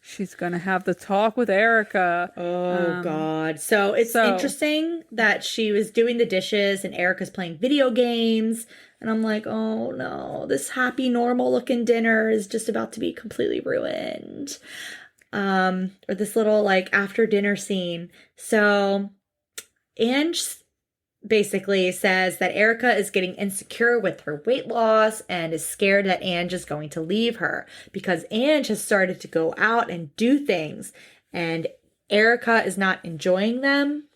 She's going to have the talk with Erica. Oh, God. So it's interesting that she was doing the dishes and Erica's playing video games. And I'm like, oh, no. This happy, normal-looking dinner is just about to be completely ruined. Or this little, like, after-dinner scene. So Ange basically says that Erica is getting insecure with her weight loss and is scared that Ange is going to leave her because Ange has started to go out and do things and Erica is not enjoying them.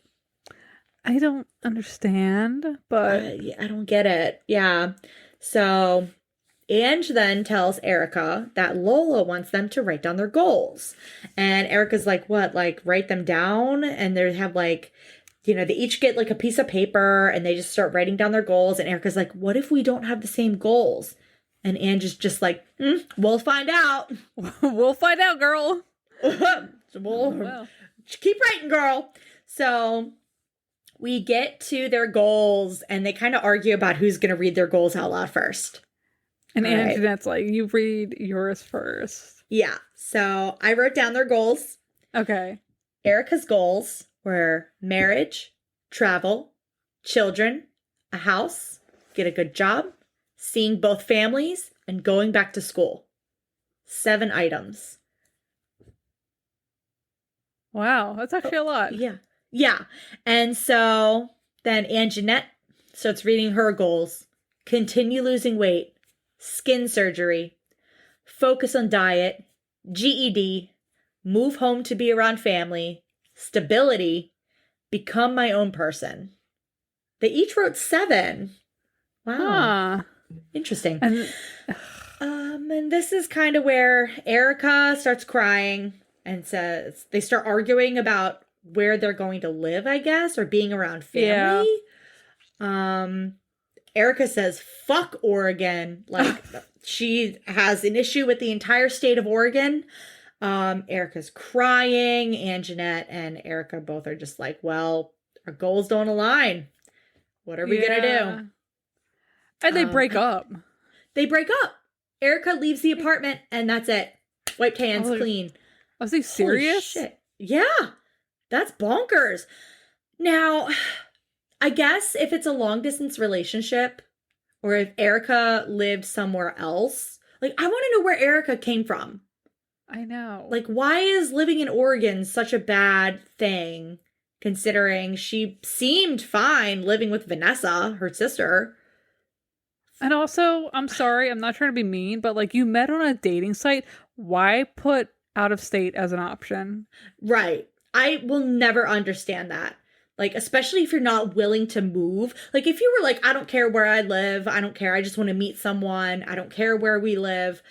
I don't understand, but I don't get it. Yeah. So Ange then tells Erica that Lola wants them to write down their goals. And Erica's like, what? Like, write them down? And they have like, you know, they each get like a piece of paper and they just start writing down their goals. And Erica's like, what if we don't have the same goals? And Ange is just like, we'll find out. We'll find out, girl. Well, keep writing, girl. So we get to their goals and they kind of argue about who's going to read their goals out loud first. And Annjette's like, you read yours first. Yeah. So I wrote down their goals. Okay. Erica's goals were marriage, travel, children, a house, get a good job, seeing both families, and going back to school. 7 items. Wow. That's actually a lot. Yeah. Yeah. And so then Annjeanette starts reading her goals. Continue losing weight. Skin surgery, focus on diet, GED, move home to be around family, stability, become my own person. They each wrote 7. Wow. Huh. Interesting. And this is kind of where Erica starts crying and says they start arguing about where they're going to live, I guess, or being around family. Yeah. Erica says, fuck Oregon. Like, she has an issue with the entire state of Oregon. Erica's crying. Annjeanette and Erica both are just like, well, our goals don't align. What are we going to do? And they break up. They break up. Erica leaves the apartment, and that's it. Wiped hands, clean. Was he serious? Holy shit. Yeah. That's bonkers. Now, I guess if it's a long distance relationship or if Erica lived somewhere else, like, I want to know where Erica came from. I know. Like, why is living in Oregon such a bad thing, considering she seemed fine living with Vanessa, her sister? And also, I'm sorry, I'm not trying to be mean, but like, you met on a dating site. Why put out of state as an option? Right. I will never understand that. Like, especially if you're not willing to move. Like, if you were like, I don't care where I live. I don't care. I just want to meet someone. I don't care where we live.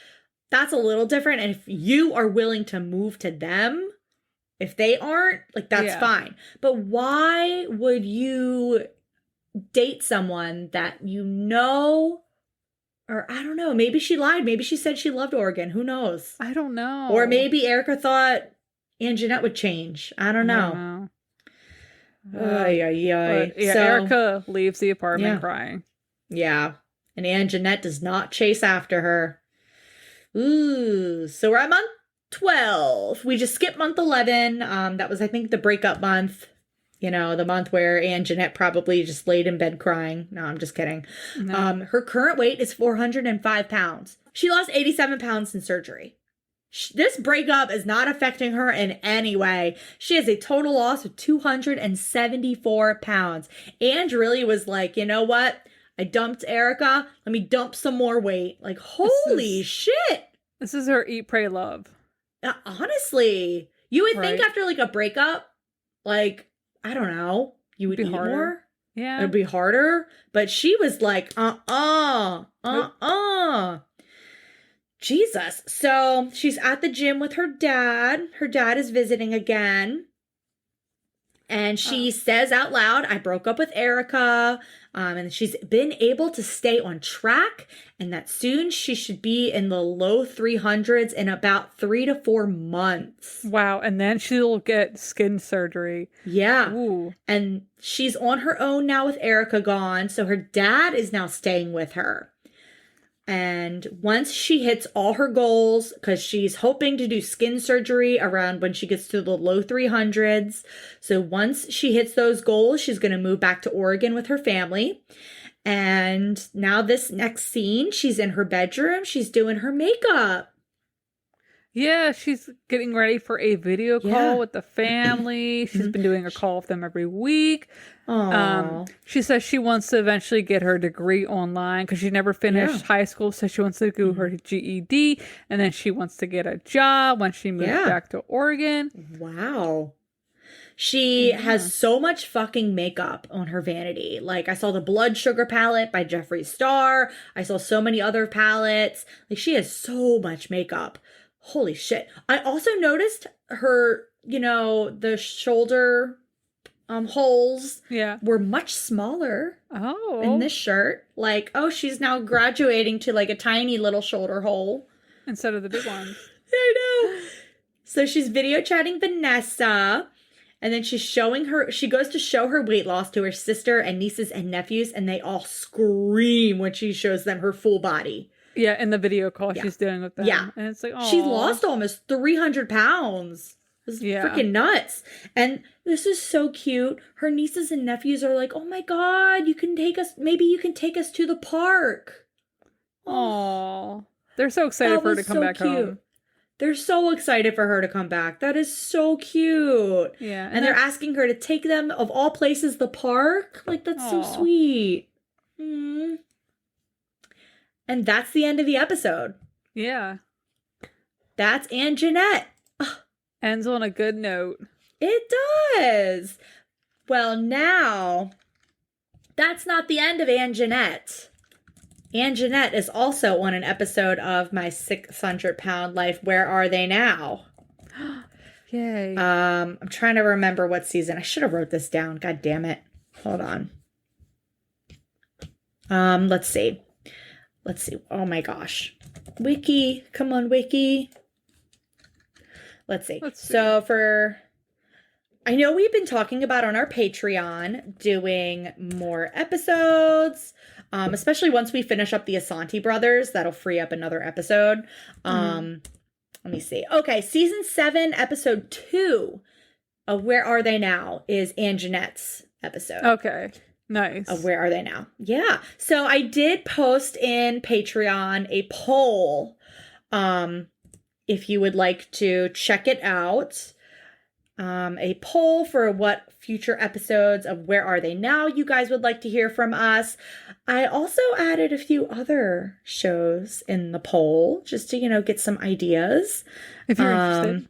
That's a little different. And if you are willing to move to them, if they aren't, like, that's fine. But why would you date someone that you know, or I don't know, maybe she lied. Maybe she said she loved Oregon. Who knows? I don't know. Or maybe Erica thought Annjeanette would change. I don't know. Yeah, so, Erica leaves the apartment crying. Yeah. And Annjeanette does not chase after her. Ooh. So we're at month 12. We just skipped month 11. That was, I think, the breakup month. You know, the month where Annjeanette probably just laid in bed crying. No, I'm just kidding. No. Her current weight is 405 pounds. She lost 87 pounds in surgery. This breakup is not affecting her in any way. She has a total loss of 274 pounds. Ange really was like, you know what? I dumped Erica. Let me dump some more weight. Like, holy shit. This is her eat, pray, love. Honestly, you would think after like a breakup, like, I don't know, you would eat more. Yeah. It'd be harder. But she was like, Jesus. So she's at the gym with her dad. Her dad is visiting again. And she says out loud, I broke up with Erica. And she's been able to stay on track. And that soon she should be in the low 300s in about 3 to 4 months. Wow. And then she'll get skin surgery. Yeah. Ooh. And she's on her own now with Erica gone. So her dad is now staying with her. And once she hits all her goals, because she's hoping to do skin surgery around when she gets to the low 300s. So once she hits those goals, she's going to move back to Oregon with her family. And now this next scene, she's in her bedroom. She's doing her makeup. Yeah, she's getting ready for a video call with the family. She's been doing a call with them every week. She says she wants to eventually get her degree online because she never finished high school, so she wants to do her GED, and then she wants to get a job when she moves back to Oregon. Wow. She has so much fucking makeup on her vanity. Like, I saw the Blood Sugar palette by Jeffree Star. I saw so many other palettes. Like, she has so much makeup. Holy shit. I also noticed her, the shoulder holes were much smaller in this shirt. Like, she's now graduating to like a tiny little shoulder hole. Instead of the big ones. I know. So she's video chatting Vanessa. And then she goes to show her weight loss to her sister and nieces and nephews, and they all scream when she shows them her full body. Yeah, in the video call she's doing with them. Yeah. And it's like, oh. She lost almost 300 pounds. It was freaking nuts. And this is so cute. Her nieces and nephews are like, oh my God, maybe you can take us to the park. Oh. They're so excited for her to come back home. They're so excited for her to come back. That is so cute. Yeah. And they're asking her to take them, of all places, the park. Like, that's so sweet. Mm. And that's the end of the episode. Yeah. That's Annjeanette. Ends on a good note. It does. Well, now, that's not the end of Annjeanette. Annjeanette is also on an episode of my 600-pound life. Where are they now? Yay. I'm trying to remember what season. I should have wrote this down. God damn it. Hold on. Let's see. Oh my gosh. Wiki. Come on, Wiki. Let's see. So I know we've been talking about on our Patreon doing more episodes. Especially once we finish up the Asante brothers, that'll free up another episode. Let me see. Okay, season 7, episode 2 of Where Are They Now is Annjeanette's episode. Okay, nice. Of Where Are They Now? Yeah. So I did post in Patreon a poll. If you would like to check it out. A poll for what future episodes of Where Are They Now you guys would like to hear from us. I also added a few other shows in the poll just to, get some ideas. If you're interested.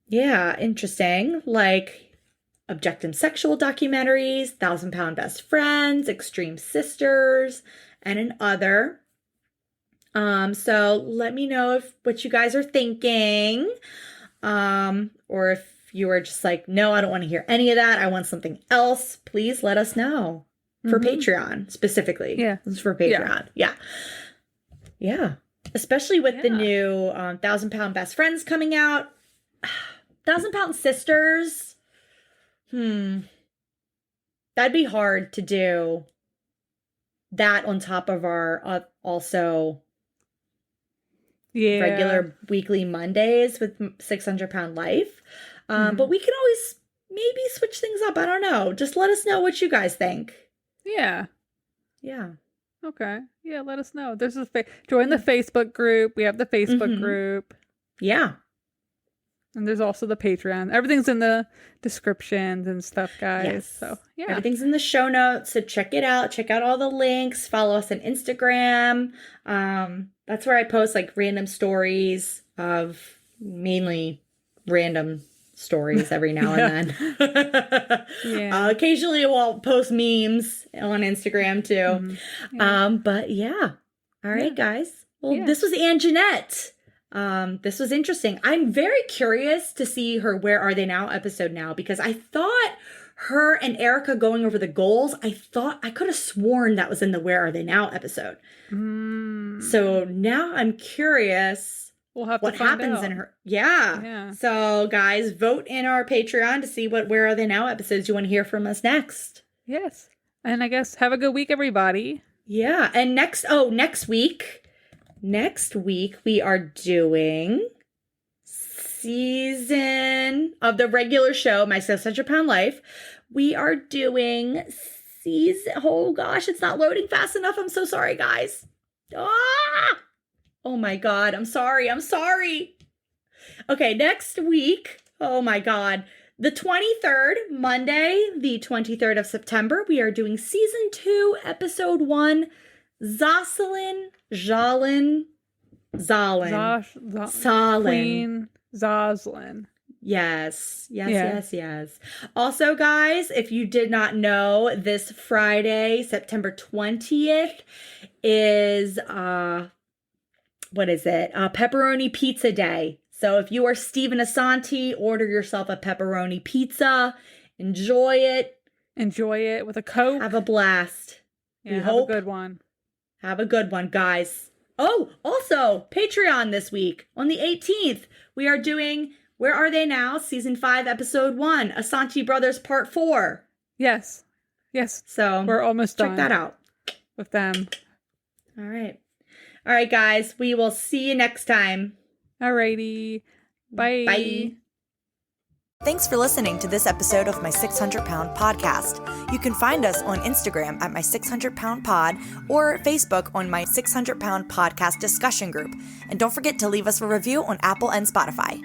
Yeah, interesting. Like Objective Sexual Documentaries, 1,000-Pound Best Friends, Extreme Sisters, and an other. So let me know what you guys are thinking. Or if you are just like, no, I don't want to hear any of that. I want something else. Please let us know. For Patreon, specifically. Yeah. This is for Patreon. Yeah. Especially with the new 1,000-Pound Best Friends coming out. 1,000-Pound Sisters. That'd be hard to do that on top of our also regular weekly Mondays with 600-Pound Life. But we can always maybe switch things up. I don't know. Just let us know what you guys think. Yeah. Okay. Yeah, let us know. There's join the Facebook group. We have the Facebook group. Yeah. And there's also the Patreon. Everything's in the descriptions and stuff, guys. Yes. So, yeah. Everything's in the show notes. So check it out. Check out all the links. Follow us on Instagram. That's where I post like random stories of mainly random stories every now and then. Occasionally we'll post memes on Instagram too. But yeah. All right, guys. Well, this was Annjeanette. This was interesting. I'm very curious to see her Where Are They Now episode now, because I thought her and Erica going over the goals, I could have sworn that was in the Where Are They Now episode. So now I'm curious we'll have what to find happens out. in her. Yeah. So guys, vote in our Patreon to see what Where Are They Now episodes you want to hear from us next. Yes. And I guess have a good week, everybody. Yeah. And next week we are doing season of the regular show, My 600-Pound Life. We are doing oh gosh, it's not loading fast enough. I'm so sorry, guys. Oh my God. I'm sorry. Okay. Next week. Oh my God. The 23rd, Monday, the 23rd of September, we are doing season 2, episode 1, Queen Zoslin. Yes. Yeah. Yes. Also, guys, if you did not know, this Friday, September 20th, is what is it? Pepperoni Pizza Day. So if you are Stephen Asante, order yourself a pepperoni pizza. Enjoy it. Enjoy it with a Coke. Have a blast. Yeah, have a good one. Have a good one, guys. Oh, also, Patreon this week. On the 18th, we are doing Where Are They Now? Season 5, Episode 1, Asante Brothers Part 4. Yes. So we're almost done. Check that out. With them. All right, guys. We will see you next time. Alrighty. Bye. Bye. Thanks for listening to this episode of My 600 Pound Podcast. You can find us on Instagram at My 600 Pound Pod or Facebook on My 600 Pound Podcast discussion group. And don't forget to leave us a review on Apple and Spotify.